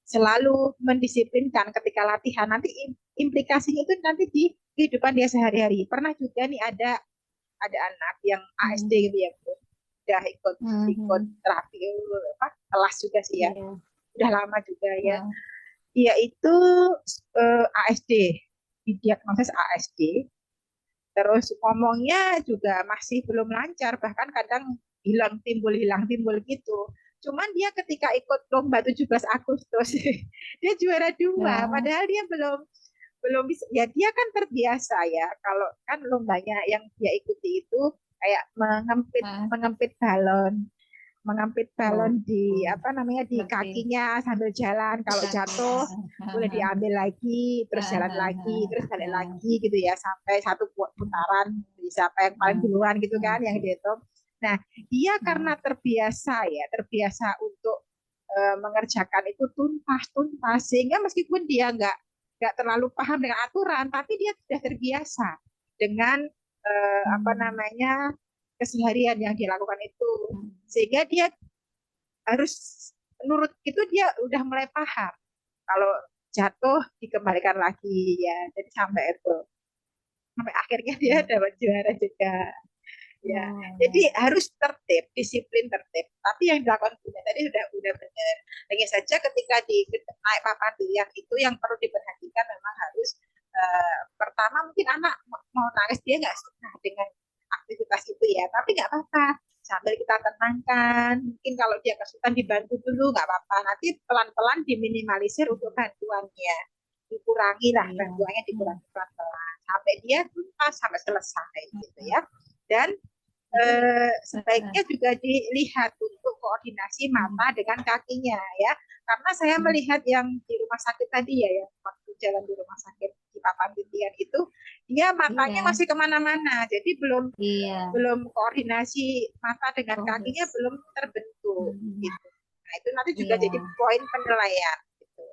[SPEAKER 2] selalu mendisiplinkan ketika latihan, nanti implikasinya itu nanti di kehidupan dia sehari-hari. Pernah juga nih ada anak yang ASD gitu ya, udah ikut terapi apa kelas juga sih ya, udah lama juga ya. Dia itu ASD, didiagnosis ASD, terus ngomongnya juga masih belum lancar, bahkan kadang hilang timbul gitu. Cuman dia ketika ikut lomba 17 Agustus dia juara 2, padahal dia belum bisa. Ya dia kan terbiasa ya, kalau kan lombanya yang dia ikuti itu kayak mengempit balon. mengampit
[SPEAKER 1] Oh,
[SPEAKER 2] balon di
[SPEAKER 1] oh,
[SPEAKER 2] apa namanya di
[SPEAKER 1] ngerti.
[SPEAKER 2] kakinya sambil jalan.
[SPEAKER 1] Di
[SPEAKER 2] Kalau
[SPEAKER 1] kakinya.
[SPEAKER 2] jatuh boleh diambil lagi, terus jalan lagi, terus balik
[SPEAKER 1] Nah,
[SPEAKER 2] lagi gitu ya sampai satu putaran siapa yang paling duluan gitu kan yang dihitung. Nah, dia karena terbiasa ya, terbiasa untuk mengerjakan itu tuntas-tuntas sehingga meskipun dia nggak terlalu paham dengan aturan, tapi dia sudah terbiasa dengan apa namanya keseharian yang dilakukan itu sehingga dia harus menurut itu dia udah mulai paham kalau jatuh dikembalikan lagi ya jadi sampai akhirnya dia dapat juara juga ya jadi
[SPEAKER 1] oh,
[SPEAKER 2] harus tertib disiplin tertib tapi yang dilakukan Bunda tadi udah benar hanya saja ketika di naik papan biliar itu yang perlu diperhatikan memang harus pertama mungkin anak mau nangis dia nggak suka dengan aktivitas itu ya tapi nggak apa-apa sambil kita tenangkan mungkin kalau dia kesulitan dibantu dulu nggak apa-apa nanti pelan-pelan diminimalisir untuk bantuannya dikurangi lah
[SPEAKER 1] iya.
[SPEAKER 2] bantuannya dikurangi pelan-pelan sampai dia tuntas sampai selesai gitu ya dan
[SPEAKER 1] Itu
[SPEAKER 2] sebaiknya juga dilihat untuk koordinasi mata dengan kakinya ya karena saya melihat yang di rumah sakit tadi ya yang waktu jalan di rumah sakit di papan titian itu dia matanya
[SPEAKER 1] iya,
[SPEAKER 2] masih kemana-mana jadi belum
[SPEAKER 1] iya.
[SPEAKER 2] belum koordinasi mata dengan
[SPEAKER 1] Oh,
[SPEAKER 2] kakinya belum terbentuk gitu nah itu nanti juga
[SPEAKER 1] iya.
[SPEAKER 2] jadi poin penilaian gitu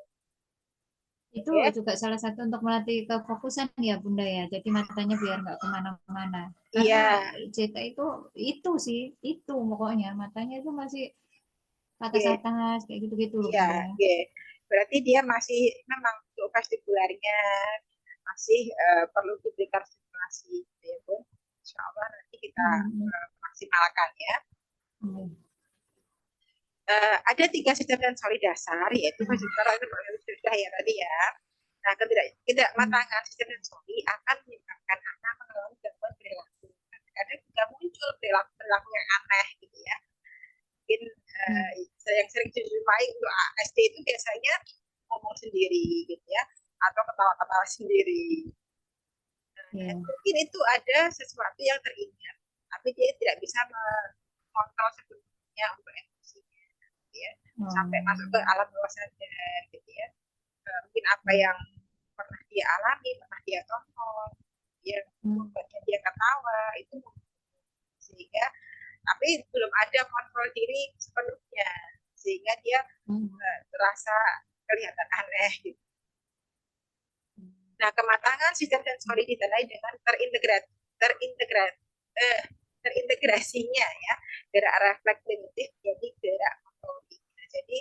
[SPEAKER 1] Itu
[SPEAKER 2] ya
[SPEAKER 1] juga salah satu untuk melatih kefokusan ya Bunda ya. Jadi matanya biar nggak kemana-mana. Karena
[SPEAKER 2] iya
[SPEAKER 1] Zeta itu sih, itu pokoknya matanya itu masih
[SPEAKER 2] iya
[SPEAKER 1] atas-atas kayak gitu-gitu loh
[SPEAKER 2] iya
[SPEAKER 1] Bunda.
[SPEAKER 2] iya berarti dia masih memang untuk vestibularnya masih perlu diberikan stimulasi gitu ya Bu. Insya Allah nanti kita
[SPEAKER 1] Hmm.
[SPEAKER 2] maksimalkan ya.
[SPEAKER 1] Hmm.
[SPEAKER 2] Ada tiga sistem sensori dasar yaitu fasilitar sudah ya tadi ya. Nah, ketidakmatangan sistem sensori akan menyebabkan anak mengalami gangguan perilaku. Kadang juga muncul perilaku yang aneh gitu ya. Mungkin yang sering dijumpai untuk ASD itu biasanya ngomong sendiri gitu ya atau ketawa-ketawa sendiri.
[SPEAKER 1] Iya.
[SPEAKER 2] Mungkin itu ada sesuatu yang teringat, tapi dia tidak bisa mengontrol sebelumnya untuk emosinya, gitu ya, sampai masuk ke
[SPEAKER 1] Hmm.
[SPEAKER 2] alam bawah sadar, gitu ya. Mungkin apa yang pernah dia alami, pernah dia tonton, yang
[SPEAKER 1] Hmm.
[SPEAKER 2] membuatnya dia ketawa, itu sehingga, tapi belum ada kontrol diri sepenuhnya, sehingga dia
[SPEAKER 1] Hmm.
[SPEAKER 2] terasa kelihatan aneh, gitu. Nah, kematangan sistem sensori ditandai dengan terintegrat, eh, terintegrasinya ya gerak refleks primitif jadi gerak motorik. Nah, jadi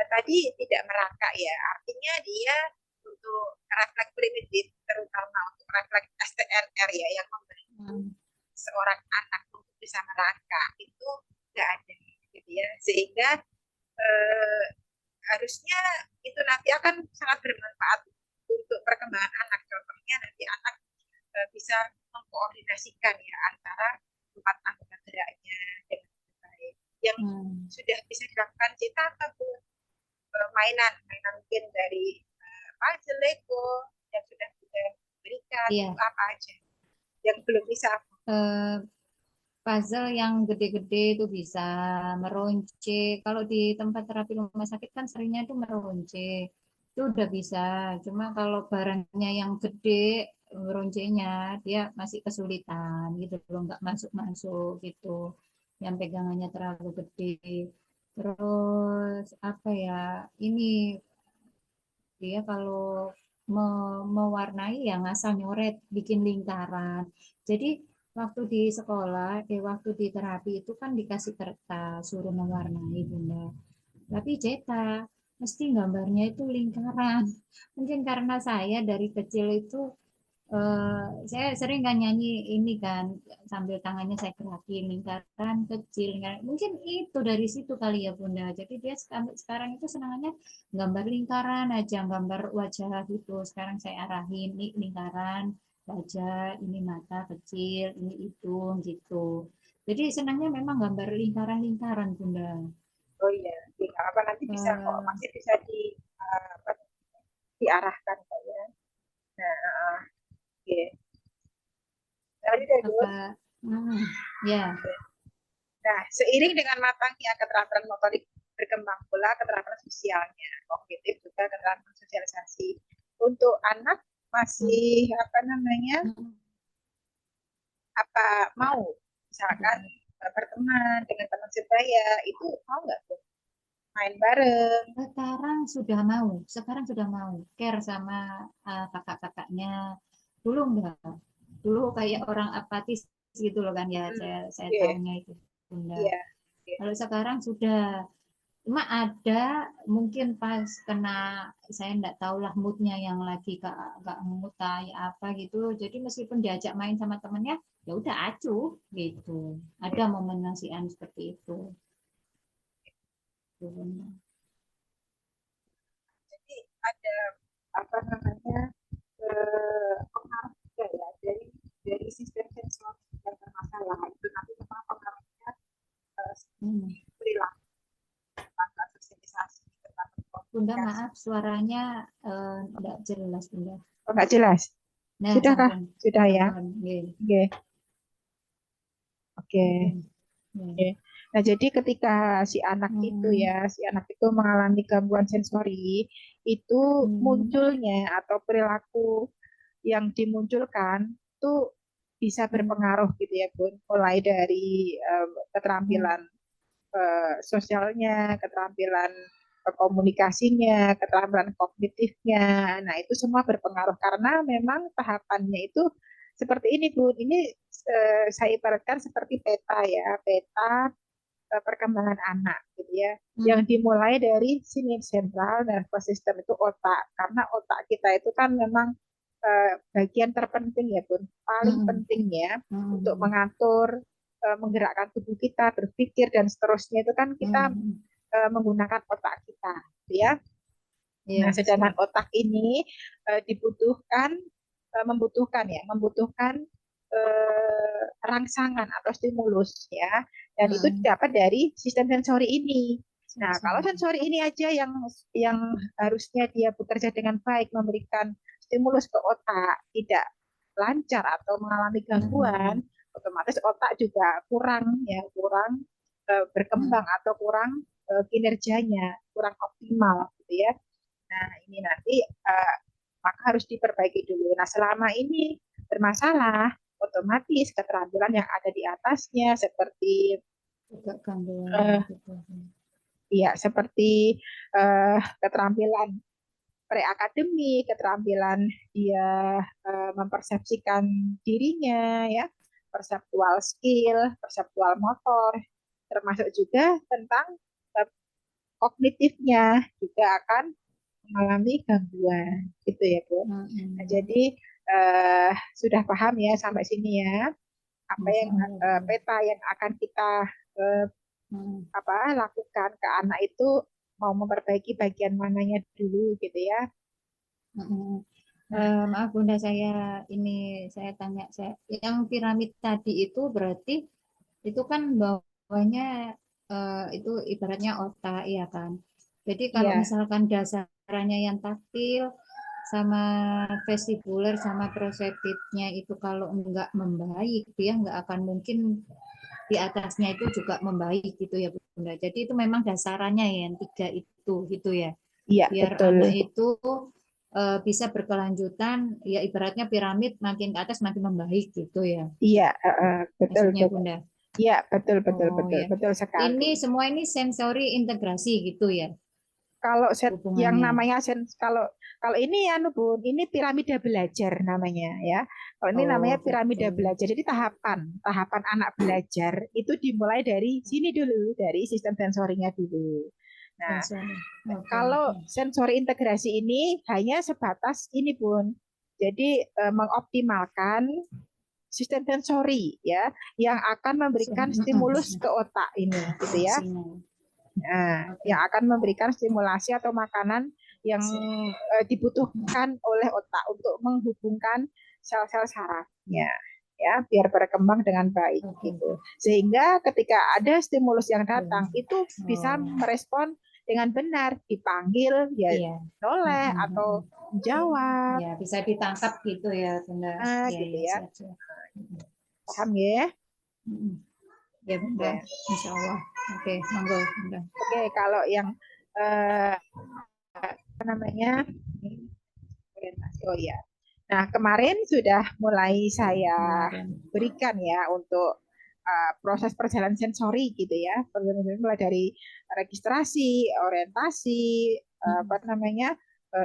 [SPEAKER 2] tadi tidak merangkak ya, artinya dia untuk refleks primitif terutama untuk refleks STNR ya yang membantu seorang anak untuk bisa merangkak itu nggak ada gitu ya sehingga eh, harusnya itu nanti akan sangat bermanfaat untuk perkembangan anak. Contohnya nanti anak bisa mengkoordinasikan ya antara empat anggota geraknya dengan baik. Yang
[SPEAKER 1] Hmm.
[SPEAKER 2] sudah bisa dilakukan cita atau mainan mungkin dari puzzle Lego yang sudah kita berikan itu
[SPEAKER 1] Iya.
[SPEAKER 2] apa aja yang belum bisa
[SPEAKER 1] Eh, Puzzle yang gede-gede itu bisa meronce. Kalau di tempat terapi rumah sakit kan seringnya itu meronce. Itu udah bisa. Cuma kalau barangnya yang gede, meroncenya dia masih kesulitan gitu loh, nggak masuk-masuk gitu. Yang pegangannya terlalu gede. Terus apa ya? Ini dia kalau mewarnai ya ngasal nyoret, bikin lingkaran. Jadi waktu di sekolah, waktu di terapi itu kan dikasih kertas, suruh mewarnai Bunda. Tapi cetak, mesti gambarnya itu lingkaran. Mungkin karena saya dari kecil itu saya sering kan nyanyi ini kan sambil tangannya saya gerakin lingkaran kecil mungkin itu dari situ kali ya Bunda jadi dia sekarang itu senangannya gambar lingkaran aja gambar wajah gitu sekarang saya arahin ini lingkaran wajah ini mata kecil ini hidung gitu jadi senangnya memang gambar lingkaran-lingkaran Bunda.
[SPEAKER 2] oh iya nggak apa nanti bisa kok
[SPEAKER 1] Eh,
[SPEAKER 2] masih bisa diarahkan kok ya nah oke okay. Tadi deh
[SPEAKER 1] apa
[SPEAKER 2] Gus
[SPEAKER 1] hmm, ya
[SPEAKER 2] Nah, seiring dengan matangnya keterampilan motorik berkembang pula keterampilan sosialnya, kognitif juga keterampilan sosialisasi. Untuk anak masih apa namanya, apa mau misalkan berteman dengan teman sebaya itu mau nggak tuh main bareng?
[SPEAKER 1] Sekarang sudah mau care sama kakak-kakaknya. Dulu enggak. Dulu kayak orang apatis gitu loh kan ya,
[SPEAKER 2] Hmm,
[SPEAKER 1] saya
[SPEAKER 2] iya,
[SPEAKER 1] tahunya itu Bunda.
[SPEAKER 2] iya, iya.
[SPEAKER 1] Kalau sekarang sudah, cuma ada mungkin pas kena, saya enggak tahulah moodnya yang lagi gak mood kayak apa gitu. Jadi meskipun diajak main sama temennya, ya udah acuh gitu. Ada momen nasihan seperti itu. Bunda.
[SPEAKER 2] Jadi ada apa namanya pengaruh juga ya dari sistem sensor yang bermasalah itu nanti memang pengaruhnya
[SPEAKER 1] Hmm.
[SPEAKER 2] perilaku tentang sosialisasi tentang
[SPEAKER 1] Bunda
[SPEAKER 2] komunikasi.
[SPEAKER 1] maaf suaranya enggak jelas Bunda.
[SPEAKER 2] Oh, nggak jelas.
[SPEAKER 1] Nah,
[SPEAKER 2] Sudahkah?
[SPEAKER 1] sampun,
[SPEAKER 2] Sudah ya.
[SPEAKER 1] sampun, nggih.
[SPEAKER 2] Oke, oke.
[SPEAKER 1] Sampun.
[SPEAKER 2] Oke.
[SPEAKER 1] Nggih.
[SPEAKER 2] Nah, jadi ketika
[SPEAKER 1] Hmm.
[SPEAKER 2] si anak itu mengalami gangguan sensori, itu
[SPEAKER 1] Hmm.
[SPEAKER 2] munculnya atau perilaku yang dimunculkan itu bisa
[SPEAKER 1] Hmm.
[SPEAKER 2] berpengaruh gitu ya, Bun. Mulai dari
[SPEAKER 1] Hmm.
[SPEAKER 2] keterampilan sosialnya, keterampilan komunikasinya, keterampilan kognitifnya. Nah, itu semua berpengaruh karena memang tahapannya itu seperti ini, Bu. Ini saya ibaratkan seperti peta ya, peta perkembangan anak gitu ya. Yang
[SPEAKER 1] Hmm.
[SPEAKER 2] dimulai dari sini sentral nervous system itu otak. Karena otak kita itu kan memang bagian terpenting ya, Bun. Paling
[SPEAKER 1] Hmm.
[SPEAKER 2] penting ya untuk
[SPEAKER 1] Hmm.
[SPEAKER 2] mengatur, menggerakkan tubuh kita, berpikir dan seterusnya itu kan kita
[SPEAKER 1] Hmm.
[SPEAKER 2] menggunakan otak kita, gitu ya. Nah,
[SPEAKER 1] Iya,
[SPEAKER 2] sedangkan
[SPEAKER 1] siap.
[SPEAKER 2] otak ini membutuhkan rangsangan atau stimulus ya, dan itu
[SPEAKER 1] Hmm.
[SPEAKER 2] didapat dari sistem sensori ini. Nah, kalau
[SPEAKER 1] Sensor.
[SPEAKER 2] sensori ini aja yang harusnya dia bekerja dengan baik, memberikan stimulus ke otak, tidak lancar atau mengalami gangguan,
[SPEAKER 1] Hmm.
[SPEAKER 2] otomatis otak juga kurang
[SPEAKER 1] Hmm.
[SPEAKER 2] berkembang atau kurang kinerjanya, kurang optimal gitu ya. Nah, ini nanti maka harus diperbaiki dulu. Nah, selama ini bermasalah, otomatis keterampilan yang ada di atasnya seperti
[SPEAKER 1] Juga gangguan
[SPEAKER 2] eh,
[SPEAKER 1] gitu.
[SPEAKER 2] ya seperti keterampilan preakademi, keterampilan dia mempersepsikan dirinya ya, perseptual skill, perseptual motor, termasuk juga tentang eh, kognitifnya juga akan mengalami gangguan gitu ya, Bu. Nah,
[SPEAKER 1] Hmm.
[SPEAKER 2] jadi sudah paham ya sampai sini ya apa
[SPEAKER 1] Masya
[SPEAKER 2] yang
[SPEAKER 1] Allah, Bunda.
[SPEAKER 2] peta yang akan kita eh,
[SPEAKER 1] Hmm.
[SPEAKER 2] apa lakukan ke anak itu mau memperbaiki bagian mananya dulu gitu ya.
[SPEAKER 1] Hmm.
[SPEAKER 2] Nah,
[SPEAKER 1] Maaf Bunda, saya tanya, yang piramid tadi itu berarti itu kan bawahnya itu ibaratnya otak ya kan. Jadi kalau
[SPEAKER 2] iya,
[SPEAKER 1] misalkan dasarnya yang taktil sama vestibuler sama proseptifnya itu kalau enggak membaik, dia enggak akan mungkin di atasnya itu juga membaik gitu ya Bunda. Jadi itu memang dasarannya ya yang tiga itu gitu ya.
[SPEAKER 2] iya
[SPEAKER 1] Biar
[SPEAKER 2] betul.
[SPEAKER 1] anak itu bisa berkelanjutan, ya ibaratnya piramid makin ke atas makin membaik gitu ya.
[SPEAKER 2] Iya, betul
[SPEAKER 1] Maksudnya
[SPEAKER 2] betul.
[SPEAKER 1] Bunda.
[SPEAKER 2] Iya, betul betul
[SPEAKER 1] Oh
[SPEAKER 2] betul
[SPEAKER 1] ya.
[SPEAKER 2] betul sekali.
[SPEAKER 1] Ini semua ini sensori integrasi gitu ya
[SPEAKER 2] Kalau yang
[SPEAKER 1] hubungannya.
[SPEAKER 2] namanya kalau kalau ini ya Bun, ini piramida belajar namanya ya. Kalau ini
[SPEAKER 1] Oh
[SPEAKER 2] namanya
[SPEAKER 1] gitu.
[SPEAKER 2] piramida belajar. Jadi tahapan tahapan anak belajar itu dimulai dari sini dulu, dari sistem sensorinya dulu. Nah,
[SPEAKER 1] Sensori. Oke,
[SPEAKER 2] kalau
[SPEAKER 1] oke.
[SPEAKER 2] sensori integrasi ini hanya sebatas ini Bun. Jadi mengoptimalkan sistem sensori ya yang akan memberikan stimulus ke otak ini gitu ya.
[SPEAKER 1] Fungsinya.
[SPEAKER 2] Nah, yang
[SPEAKER 1] Oke.
[SPEAKER 2] akan memberikan stimulasi atau makanan yang dibutuhkan oleh otak untuk menghubungkan sel-sel sarafnya ya biar berkembang dengan baik
[SPEAKER 1] Oke,
[SPEAKER 2] gitu.
[SPEAKER 1] oke.
[SPEAKER 2] Sehingga ketika ada stimulus yang
[SPEAKER 1] Ya.
[SPEAKER 2] datang itu bisa
[SPEAKER 1] Oh,
[SPEAKER 2] merespon dengan benar, dipanggil ya
[SPEAKER 1] iya.
[SPEAKER 2] noleh atau menjawab.
[SPEAKER 1] Ya, bisa ditangkap gitu ya, Bunda. Ya,
[SPEAKER 2] Gitu
[SPEAKER 1] ya,
[SPEAKER 2] ya.
[SPEAKER 1] siap, siap.
[SPEAKER 2] Paham ya?
[SPEAKER 1] Ya Bunda,
[SPEAKER 2] Oke,
[SPEAKER 1] Insya Allah. Oke, monggo Bunda.
[SPEAKER 2] oke, kalau yang eh, apa namanya ini, orientasi, oh ya. Nah, kemarin sudah mulai saya
[SPEAKER 1] Kemarin.
[SPEAKER 2] berikan ya untuk proses perjalanan sensori gitu ya. Perjalanan mulai dari registrasi, orientasi, apa namanya,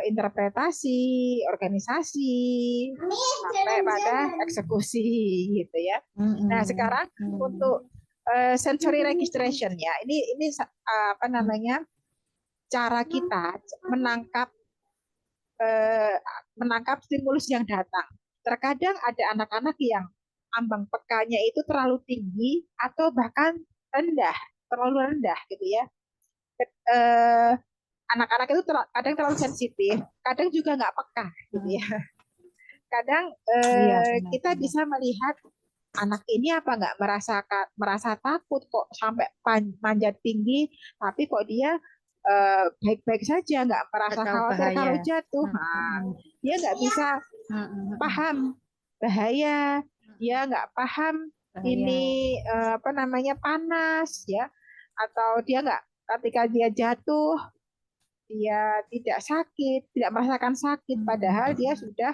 [SPEAKER 2] interpretasi, organisasi, sampai pada eksekusi gitu ya. Nah, sekarang untuk sensory registration ya, ini apa namanya, cara kita menangkap eh, menangkap stimulus yang datang. Terkadang ada anak-anak yang ambang pekanya itu terlalu tinggi atau bahkan rendah, terlalu rendah gitu ya. Eh, Anak-anak itu kadang terlalu sensitif, kadang juga nggak peka gitu ya. Kadang
[SPEAKER 1] Iya benar
[SPEAKER 2] kita
[SPEAKER 1] benar.
[SPEAKER 2] bisa melihat anak ini apa nggak merasa takut kok sampai manjat tinggi, tapi kok dia baik-baik saja, nggak merasa
[SPEAKER 1] Atau
[SPEAKER 2] khawatir
[SPEAKER 1] bahaya.
[SPEAKER 2] kalau jatuh. Nah, dia nggak bisa paham bahaya, dia nggak paham
[SPEAKER 1] Bahaya.
[SPEAKER 2] ini apa namanya panas ya, atau dia nggak, ketika dia jatuh dia tidak sakit, tidak merasakan sakit, padahal dia sudah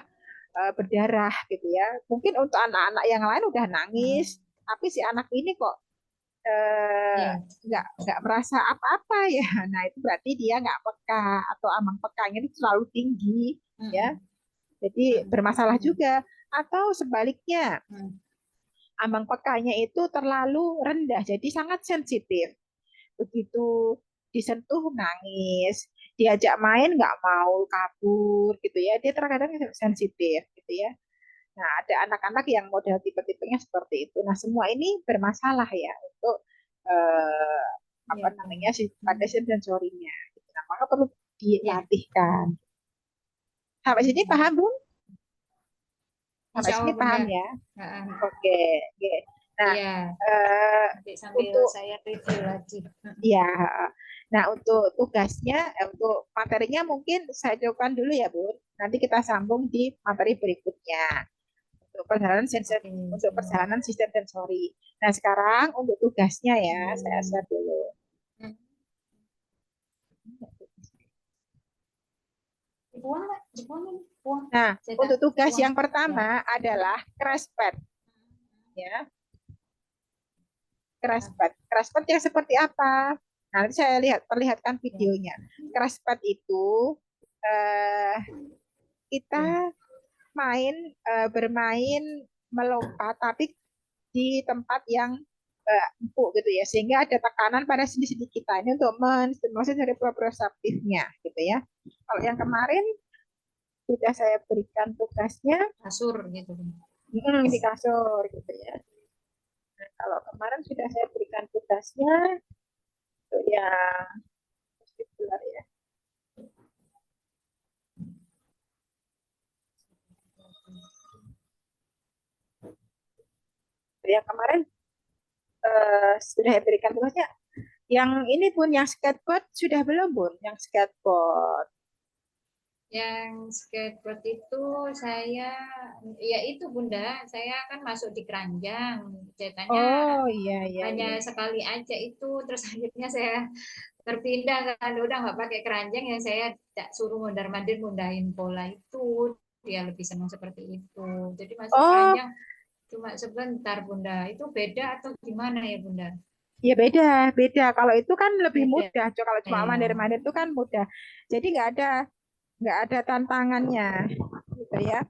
[SPEAKER 2] berdarah gitu ya. Mungkin untuk anak-anak yang lain udah nangis, tapi si anak ini kok eh,
[SPEAKER 1] Iya.
[SPEAKER 2] nggak merasa apa-apa ya. Nah itu berarti dia nggak peka atau ambang pekanya itu terlalu tinggi ya. Jadi bermasalah juga. Atau sebaliknya, ambang pekanya itu terlalu rendah, jadi sangat sensitif. Begitu disentuh nangis, diajak main nggak mau, kabur gitu ya. Dia terkadang sensitif gitu ya. Nah, ada anak-anak yang model tipe-tipenya seperti itu. Nah, semua ini bermasalah ya untuk eh, apa
[SPEAKER 1] Iya.
[SPEAKER 2] namanya pada sensorinya. Nah, maka perlu dilatihkan. Sampai sini paham, Bu? Sampai
[SPEAKER 1] Insya
[SPEAKER 2] sini
[SPEAKER 1] Allah Bunda.
[SPEAKER 2] paham ya?
[SPEAKER 1] Heeh.
[SPEAKER 2] Oke, oke. Nah,
[SPEAKER 1] Iya.
[SPEAKER 2] eh,
[SPEAKER 1] Nanti sambil
[SPEAKER 2] untuk
[SPEAKER 1] saya review lagi.
[SPEAKER 2] ya, nah untuk tugasnya, untuk materinya mungkin saya cobakan dulu ya, Bu. Nanti kita sambung di materi berikutnya untuk perjalanan sensor,
[SPEAKER 1] Oke.
[SPEAKER 2] untuk perjalanan sistem sensori. Nah, sekarang untuk tugasnya ya, saya
[SPEAKER 1] Hmm.
[SPEAKER 2] share dulu.
[SPEAKER 1] Dibuang nggak? Dibuang ini. Buang.
[SPEAKER 2] Nah,
[SPEAKER 1] Cetak.
[SPEAKER 2] untuk tugas
[SPEAKER 1] Buang.
[SPEAKER 2] yang
[SPEAKER 1] Ya.
[SPEAKER 2] pertama adalah crash pad ya. Crash pad. Crash pad yang seperti apa? Nanti saya perlihatkan
[SPEAKER 1] Ya.
[SPEAKER 2] videonya. Crash pad itu eh,
[SPEAKER 1] Ya.
[SPEAKER 2] kita bermain melompat tapi di tempat yang empuk gitu ya, sehingga ada tekanan pada sendi-sendi kita ini untuk menstimulasi dari proprioceptifnya gitu ya. Kalau yang kemarin sudah saya berikan tugasnya
[SPEAKER 1] Kasur gitu.
[SPEAKER 2] di kasur gitu ya. Nah, kalau kemarin sudah saya berikan tugasnya untuk yang vestibular ya. Yang kemarin sudah saya berikan tugasnya. Yang ini pun yang skateboard sudah belum, Bun? Yang skateboard.
[SPEAKER 1] Yang skateboard itu saya, ya itu Bunda, saya kan masuk di keranjang. Ceritanya
[SPEAKER 2] Oh iya iya
[SPEAKER 1] hanya
[SPEAKER 2] iya.
[SPEAKER 1] sekali aja itu, terus akhirnya saya terpindah kan, udah nggak pakai keranjang, yang saya tak suruh mondar-mandir mundahin bola itu. Dia lebih senang seperti itu. Jadi masuk
[SPEAKER 2] Oh,
[SPEAKER 1] keranjang cuma sebentar Bunda. Itu beda atau gimana ya Bunda?
[SPEAKER 2] ya beda, beda. Kalau itu kan lebih
[SPEAKER 1] Beda
[SPEAKER 2] mudah. Kalau cuma
[SPEAKER 1] ya.
[SPEAKER 2] mandir-mandir itu kan mudah. Jadi nggak ada tantangannya, gitu ya.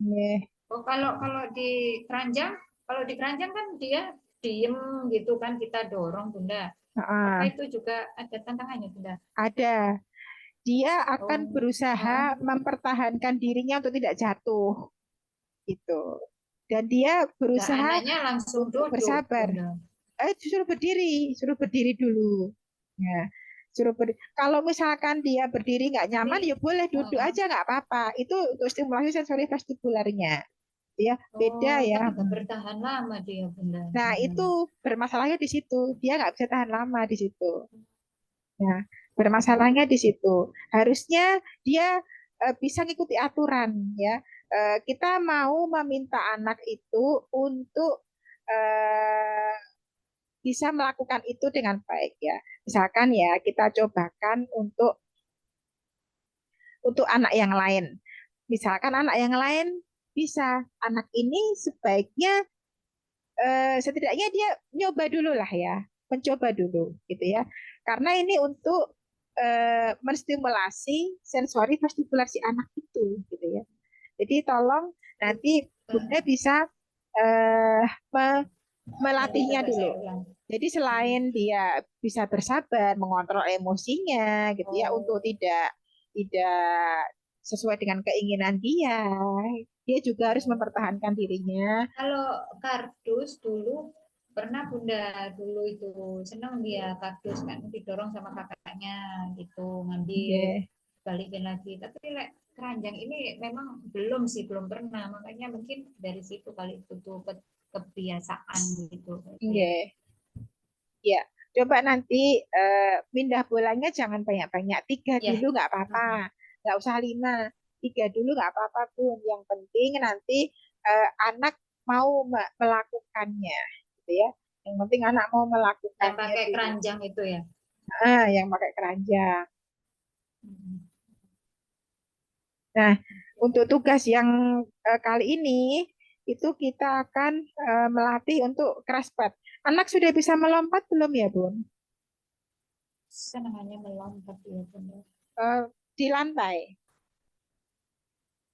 [SPEAKER 2] Nih,
[SPEAKER 1] Oh, kalau kalau di keranjang, kalau di keranjang kan dia diem gitu kan, kita dorong Bunda. Apa
[SPEAKER 2] ah,
[SPEAKER 1] itu juga ada tantangannya Bunda?
[SPEAKER 2] ada. Dia akan
[SPEAKER 1] Oh,
[SPEAKER 2] berusaha
[SPEAKER 1] heeh.
[SPEAKER 2] mempertahankan dirinya untuk tidak jatuh, gitu. Dan dia
[SPEAKER 1] Nah,
[SPEAKER 2] berusaha
[SPEAKER 1] anaknya langsung
[SPEAKER 2] untuk
[SPEAKER 1] duduk
[SPEAKER 2] bersabar.
[SPEAKER 1] Bunda.
[SPEAKER 2] Suruh berdiri dulu. Ya, Kalau misalkan dia berdiri nggak
[SPEAKER 1] Nanti,
[SPEAKER 2] nyaman, ya boleh duduk
[SPEAKER 1] heeh.
[SPEAKER 2] aja nggak apa-apa. Itu untuk stimulasi sensori vestibularnya, ya
[SPEAKER 1] Oh,
[SPEAKER 2] beda ya.
[SPEAKER 1] tapi nggak bertahan lama dia Bunda.
[SPEAKER 2] Nah itu
[SPEAKER 1] Hmm.
[SPEAKER 2] bermasalahnya di situ. Dia nggak bisa tahan lama di situ. Nah bermasalahnya di situ. Harusnya dia bisa ngikuti aturan ya. Kita mau meminta anak itu untuk eh, bisa melakukan itu dengan baik ya. Misalkan ya kita cobakan untuk anak yang lain. Misalkan anak yang lain bisa, anak ini sebaiknya setidaknya dia nyoba dulu lah ya, mencoba dulu gitu ya. Karena ini untuk menstimulasi sensori vestibular si anak itu gitu ya. Jadi tolong nanti Bunda bisa eh, me-
[SPEAKER 1] Nanti
[SPEAKER 2] melatihnya
[SPEAKER 1] coba saya
[SPEAKER 2] dulu.
[SPEAKER 1] ulang.
[SPEAKER 2] Jadi selain dia bisa bersabar, mengontrol emosinya gitu ya untuk
[SPEAKER 1] Oh,
[SPEAKER 2] tidak sesuai dengan keinginan dia juga harus mempertahankan dirinya.
[SPEAKER 1] kalau kardus dulu pernah Bunda dulu itu senang dia kardus kan didorong sama kakaknya gitu ngambil
[SPEAKER 2] Oke.
[SPEAKER 1] balikin lagi. Tapi keranjang ini memang belum sih belum pernah makanya mungkin dari situ kali itu tuh kebiasaan gitu.
[SPEAKER 2] Oke. Ya, coba nanti pindah bolanya jangan banyak-banyak. Tiga
[SPEAKER 1] Ya,
[SPEAKER 2] dulu nggak apa-apa. Nggak usah lima. Tiga dulu nggak apa-apa pun. Yang penting nanti anak mau melakukannya. Gitu ya. Yang penting anak mau
[SPEAKER 1] yang
[SPEAKER 2] melakukannya
[SPEAKER 1] pakai
[SPEAKER 2] dulu.
[SPEAKER 1] keranjang itu ya.
[SPEAKER 2] Yang pakai keranjang. Nah, untuk tugas yang kali ini, itu kita akan melatih untuk crash pad. Anak sudah bisa melompat belum ya, Bun?
[SPEAKER 1] Senangannya melompat ya Bunda.
[SPEAKER 2] Eh, di lantai.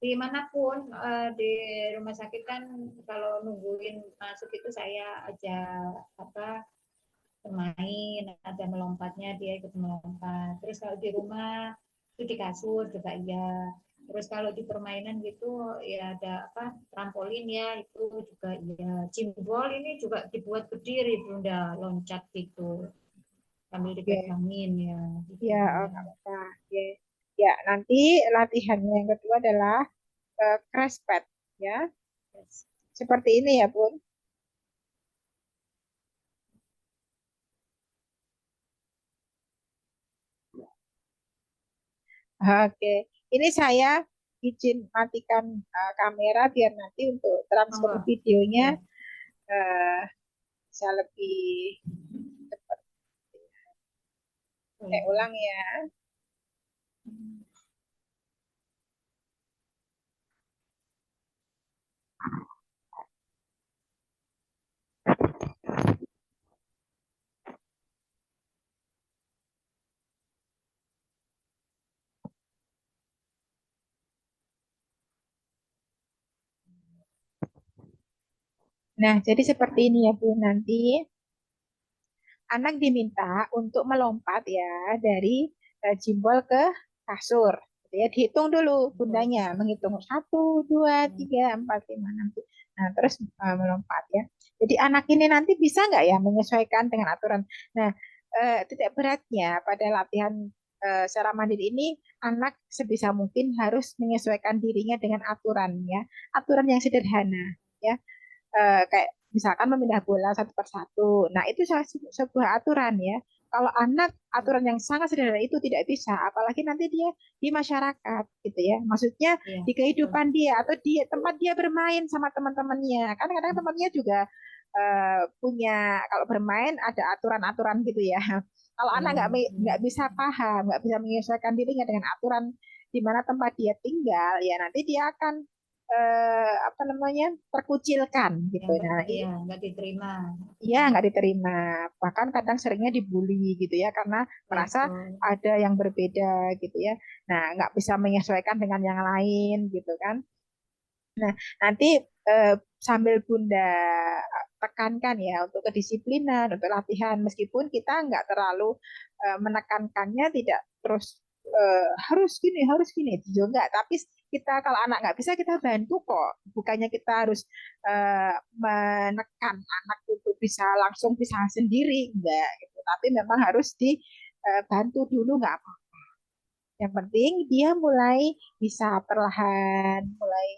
[SPEAKER 1] Dimanapun di rumah sakit kan kalau nungguin masuk itu saya aja apa bermain ada melompatnya dia ikut melompat terus kalau di rumah itu di kasur juga iya terus kalau di permainan gitu ya ada apa trampolin ya itu juga iya cimbol ini juga dibuat berdiri bunda loncat gitu sambil
[SPEAKER 2] Oke.
[SPEAKER 1] dipegangin ya gitu
[SPEAKER 2] Ya,
[SPEAKER 1] bunda.
[SPEAKER 2] nggak apa-apa. Oke. Ya, nanti latihannya yang kedua adalah crash pad. Ya, seperti ini ya, Bun. Oke. Ini saya izin matikan kamera biar nanti untuk transfer
[SPEAKER 1] Monggo
[SPEAKER 2] videonya
[SPEAKER 1] ya
[SPEAKER 2] eh, bisa lebih cepat. Saya
[SPEAKER 1] boleh.
[SPEAKER 2] ulang ya. Nah, jadi seperti ini ya, Bu. Nanti anak diminta untuk melompat ya dari jimbol ke kasur. Gitu ya, dihitung dulu bundanya, menghitung satu, dua, tiga, empat, lima, enam. Nah, terus melompat ya. Jadi anak ini nanti bisa nggak ya menyesuaikan dengan aturan. Nah, titik beratnya pada latihan secara mandiri ini anak sebisa mungkin harus menyesuaikan dirinya dengan aturan ya, aturan yang sederhana ya kayak misalkan memindah bola satu persatu. Nah, itu sebuah aturan ya. Kalau anak aturan yang sangat sederhana itu tidak bisa, apalagi nanti dia di masyarakat gitu ya. Maksudnya
[SPEAKER 1] Iya
[SPEAKER 2] di
[SPEAKER 1] betul.
[SPEAKER 2] kehidupan dia atau di tempat dia bermain sama teman-temannya. Kan kadang temannya juga punya kalau bermain ada aturan-aturan gitu ya. Kalau
[SPEAKER 1] Ya,
[SPEAKER 2] anak nggak
[SPEAKER 1] ya.
[SPEAKER 2] bisa paham, nggak bisa menyesuaikan dirinya dengan aturan di mana tempat dia tinggal, ya nanti dia akan apa namanya terkucilkan gitu.
[SPEAKER 1] Yang
[SPEAKER 2] Nah,
[SPEAKER 1] iya nggak diterima.
[SPEAKER 2] iya nggak diterima. Bahkan kadang seringnya dibully gitu ya karena merasa
[SPEAKER 1] Betul.
[SPEAKER 2] ada yang berbeda gitu ya. Nah, nggak bisa menyesuaikan dengan yang lain gitu kan. Nah, nanti eh, sambil Bunda tekankan ya untuk kedisiplinan, untuk latihan, meskipun kita nggak terlalu menekankannya, tidak terus harus gini, juga nggak. Tapi kita kalau anak nggak bisa kita bantu kok. Bukannya kita harus menekan anak untuk bisa langsung bisa sendiri, enggak. Gitu. Tapi memang harus dibantu dulu nggak apa. Yang penting dia mulai bisa perlahan, mulai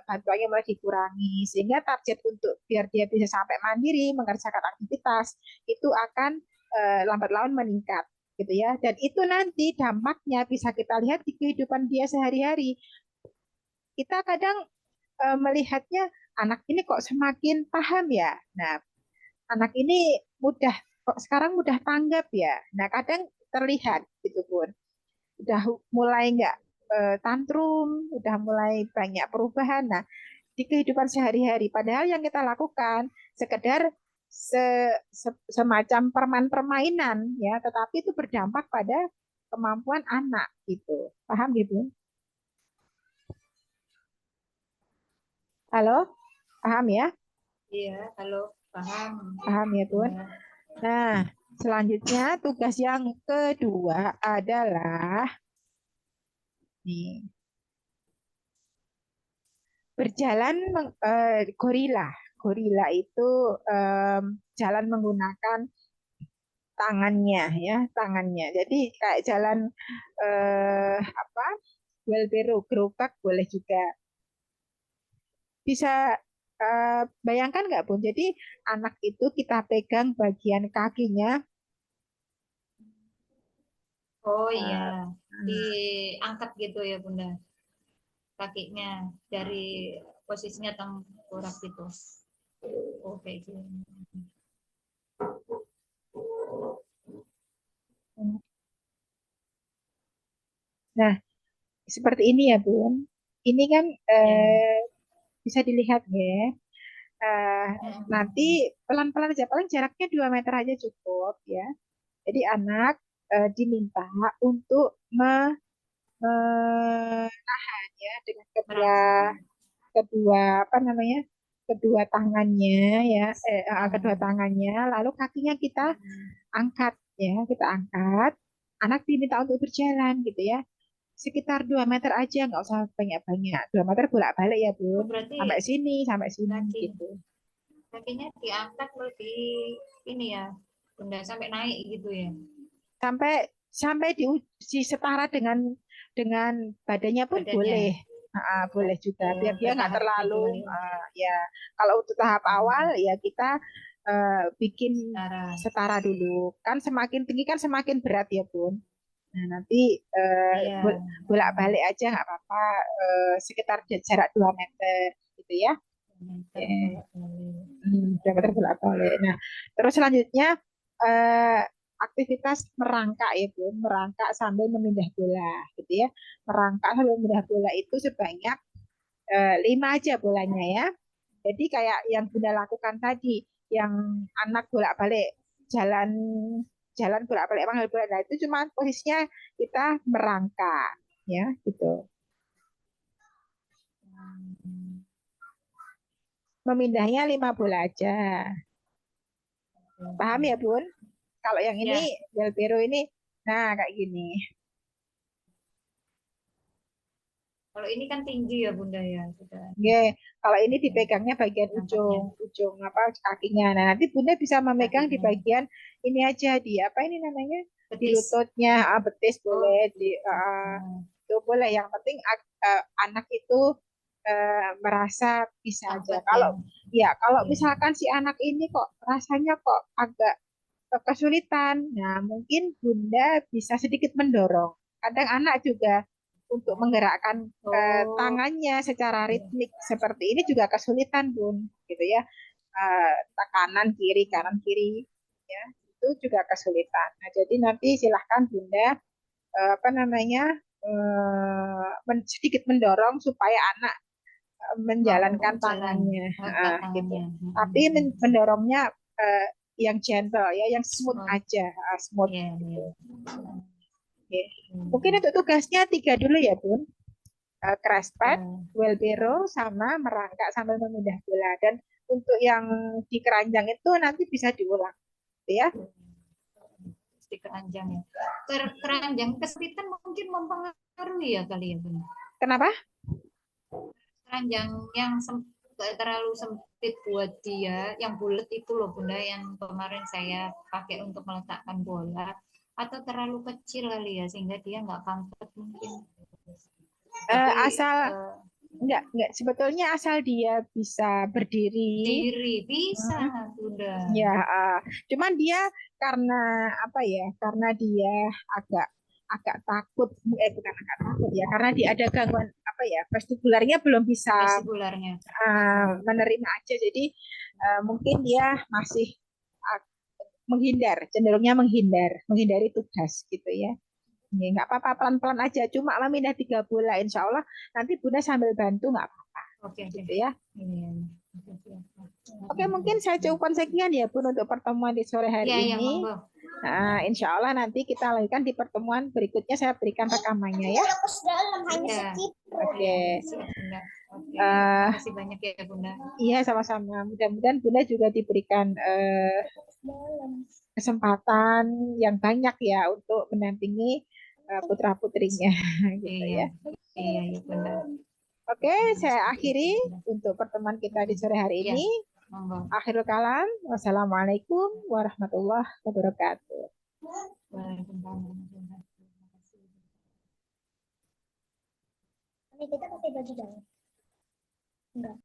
[SPEAKER 2] bantuannya mulai dikurangi sehingga target untuk biar dia bisa sampai mandiri mengerjakan aktivitas itu akan lambat laun meningkat gitu ya. Dan itu nanti dampaknya bisa kita lihat di kehidupan dia sehari-hari. Kita kadang melihatnya anak ini kok semakin paham ya. Nah, anak ini mudah kok sekarang mudah tanggap ya. Nah, kadang terlihat gitu pun udah mulai nggak tantrum, udah mulai banyak perubahan. Nah, di kehidupan sehari-hari, padahal yang kita lakukan sekedar semacam permainan ya, tetapi itu berdampak pada kemampuan anak gitu. Paham gitu? Halo? Paham ya?
[SPEAKER 1] Iya, halo, paham.
[SPEAKER 2] Paham ya, Bun?
[SPEAKER 1] Ya.
[SPEAKER 2] Nah, selanjutnya tugas yang kedua adalah nih, berjalan gorila. Gorila itu jalan menggunakan tangannya ya, tangannya. Jadi kayak jalan apa? Wheelbarrow, gerobak boleh juga. Bisa bayangkan nggak, Bun? Jadi anak itu kita pegang bagian kakinya.
[SPEAKER 1] Oh iya,
[SPEAKER 2] eh,
[SPEAKER 1] diangkat gitu ya Bunda, kakinya dari posisinya tengkorak gitu. Oke, gitu.
[SPEAKER 2] Nah, seperti ini ya, Bun. Ini kan
[SPEAKER 1] Ya.
[SPEAKER 2] bisa dilihat ya. Eh, nanti
[SPEAKER 1] Mm-mm.
[SPEAKER 2] pelan-pelan aja, paling jaraknya 2 meter aja cukup ya. Jadi anak diminta untuk menahan ya dengan kedua
[SPEAKER 1] Merangkak.
[SPEAKER 2] kedua apa namanya kedua tangannya ya kedua
[SPEAKER 1] Mm.
[SPEAKER 2] tangannya lalu kakinya kita
[SPEAKER 1] Mm.
[SPEAKER 2] angkat ya kita angkat anak diminta untuk berjalan gitu ya sekitar 2 meter aja nggak usah banyak-banyak 2 meter bolak-balik ya
[SPEAKER 1] Oh
[SPEAKER 2] Bun
[SPEAKER 1] berarti
[SPEAKER 2] sampai sini
[SPEAKER 1] kaki
[SPEAKER 2] gitu
[SPEAKER 1] kakinya diangkat loh di ini ya, Bunda sampai naik gitu ya.
[SPEAKER 2] sampai sampai di setara dengan badannya pun
[SPEAKER 1] Badannya.
[SPEAKER 2] boleh. Boleh juga
[SPEAKER 1] Oh,
[SPEAKER 2] biar dia nggak
[SPEAKER 1] bertahap gitu
[SPEAKER 2] terlalu
[SPEAKER 1] kali ya.
[SPEAKER 2] ya kalau untuk tahap awal
[SPEAKER 1] Mm.
[SPEAKER 2] ya kita bikin
[SPEAKER 1] Setara.
[SPEAKER 2] setara dulu kan semakin tinggi kan semakin berat ya Bun. Nah nanti
[SPEAKER 1] Iya.
[SPEAKER 2] bolak-balik aja nggak apa-apa sekitar jarak 2 meter gitu ya.
[SPEAKER 1] Meter
[SPEAKER 2] Oke.
[SPEAKER 1] bolak-balik.
[SPEAKER 2] 2 meter bolak-balik. Nah, terus selanjutnya eh, aktivitas merangkak ya Bu, merangkak sambil memindah bola, gitu ya. Merangkak sambil memindah bola itu sebanyak 5 aja bolanya ya. Jadi kayak yang Bunda lakukan tadi, yang anak bolak-balik jalan jalan bolak-balik panggil bola, nah itu cuma posisinya kita merangkak ya gitu.
[SPEAKER 1] Hmm.
[SPEAKER 2] Memindahnya 5 bola aja. Paham ya Bun? Kalau yang ini
[SPEAKER 1] Ya,
[SPEAKER 2] Del Piero ini, nah kayak gini.
[SPEAKER 1] kalau ini kan tinggi ya Bunda ya, sudah.
[SPEAKER 2] Oke, kalau ini
[SPEAKER 1] Ya,
[SPEAKER 2] dipegangnya bagian
[SPEAKER 1] angkatnya
[SPEAKER 2] ujung apa kakinya. Nah, nanti Bunda bisa memegang di
[SPEAKER 1] kakinya.
[SPEAKER 2] bagian ini aja di apa ini namanya? Di
[SPEAKER 1] Betis.
[SPEAKER 2] lututnya, betis
[SPEAKER 1] Oh,
[SPEAKER 2] boleh di
[SPEAKER 1] gitu. Oh,
[SPEAKER 2] itu boleh. Yang penting anak itu merasa bisa aja.
[SPEAKER 1] comfort ya.
[SPEAKER 2] Kalau
[SPEAKER 1] Ya.
[SPEAKER 2] misalkan si anak ini kok rasanya kok agak kesulitan. Nah, mungkin Bunda bisa sedikit mendorong. Kadang anak juga untuk menggerakkan
[SPEAKER 1] Oh,
[SPEAKER 2] tangannya secara
[SPEAKER 1] ya.
[SPEAKER 2] ritmik seperti ini juga kesulitan, Bun. Gitu ya. Kanan kiri ya. Itu juga kesulitan. Nah, jadi nanti silahkan Bunda apa namanya? Sedikit mendorong supaya anak menjalankan
[SPEAKER 1] Mau jalan
[SPEAKER 2] tangannya,
[SPEAKER 1] angkat
[SPEAKER 2] gitu.
[SPEAKER 1] tangannya.
[SPEAKER 2] Tapi mendorongnya eh, yang gentle ya, yang smooth
[SPEAKER 1] Smooth.
[SPEAKER 2] aja, smooth
[SPEAKER 1] Ya,
[SPEAKER 2] gitu.
[SPEAKER 1] ya.
[SPEAKER 2] Oke. Mungkin
[SPEAKER 1] Hmm.
[SPEAKER 2] untuk tugasnya 3 dulu ya Bun. Crashpad,
[SPEAKER 1] Oh,
[SPEAKER 2] wheelbarrow, sama merangkak sambil memindah bola. Dan untuk yang di keranjang itu nanti bisa diulang, gitu ya.
[SPEAKER 1] di keranjang ya. Keranjang kesulitan mungkin mempengaruhi ya kali ya Bunda.
[SPEAKER 2] Kenapa?
[SPEAKER 1] Keranjang yang gak terlalu sempit buat dia, yang bulat itu loh Bunda, yang kemarin saya pakai untuk meletakkan bola, atau terlalu kecil kali ya sehingga dia nggak comfort mungkin. Jadi
[SPEAKER 2] Asal enggak sebetulnya asal dia bisa berdiri.
[SPEAKER 1] diri bisa
[SPEAKER 2] Mm,
[SPEAKER 1] Bunda.
[SPEAKER 2] ya, cuman dia karena apa ya? Karena dia agak agak takut, bukan agak takut ya, karena dia ada gangguan apa ya, vestibularnya belum bisa
[SPEAKER 1] Vestibularnya.
[SPEAKER 2] menerima aja. Jadi mungkin dia masih menghindar, cenderungnya menghindari tugas gitu ya. Ya, nggak apa-apa, pelan-pelan aja. Cuma memindah 3 bola, insya Allah nanti Bunda sambil bantu nggak apa-apa
[SPEAKER 1] Oke, oke.
[SPEAKER 2] gitu ya.
[SPEAKER 1] Iya. Oke, siap.
[SPEAKER 2] Oke, mungkin saya cukupkan sekian ya Bun untuk pertemuan di sore hari
[SPEAKER 1] Iya, iya,
[SPEAKER 2] ini.
[SPEAKER 1] monggo.
[SPEAKER 2] Nah, insya Allah nanti kita lanjutkan di pertemuan berikutnya. Saya berikan rekamannya ya.
[SPEAKER 1] Iya.
[SPEAKER 2] Oke.
[SPEAKER 1] Iya, siap, Bunda. Oke.
[SPEAKER 2] Eh,
[SPEAKER 1] Makasih banyak ya, Bunda.
[SPEAKER 2] iya, sama-sama. Mudah-mudahan Bunda juga diberikan kesempatan yang banyak ya untuk mendampingi putra-putrinya gitu
[SPEAKER 1] Iya.
[SPEAKER 2] ya.
[SPEAKER 1] Iya, iya, Bunda.
[SPEAKER 2] Oke, saya akhiri untuk pertemuan kita di sore hari
[SPEAKER 1] Iya,
[SPEAKER 2] ini.
[SPEAKER 1] monggo.
[SPEAKER 2] Akhirul kalam. Wassalamualaikum warahmatullahi wabarakatuh.
[SPEAKER 1] Waalaikumsalam warahmatullahi wabarakatuh.
[SPEAKER 3] Ini kita pakai baju dalam. Enggak.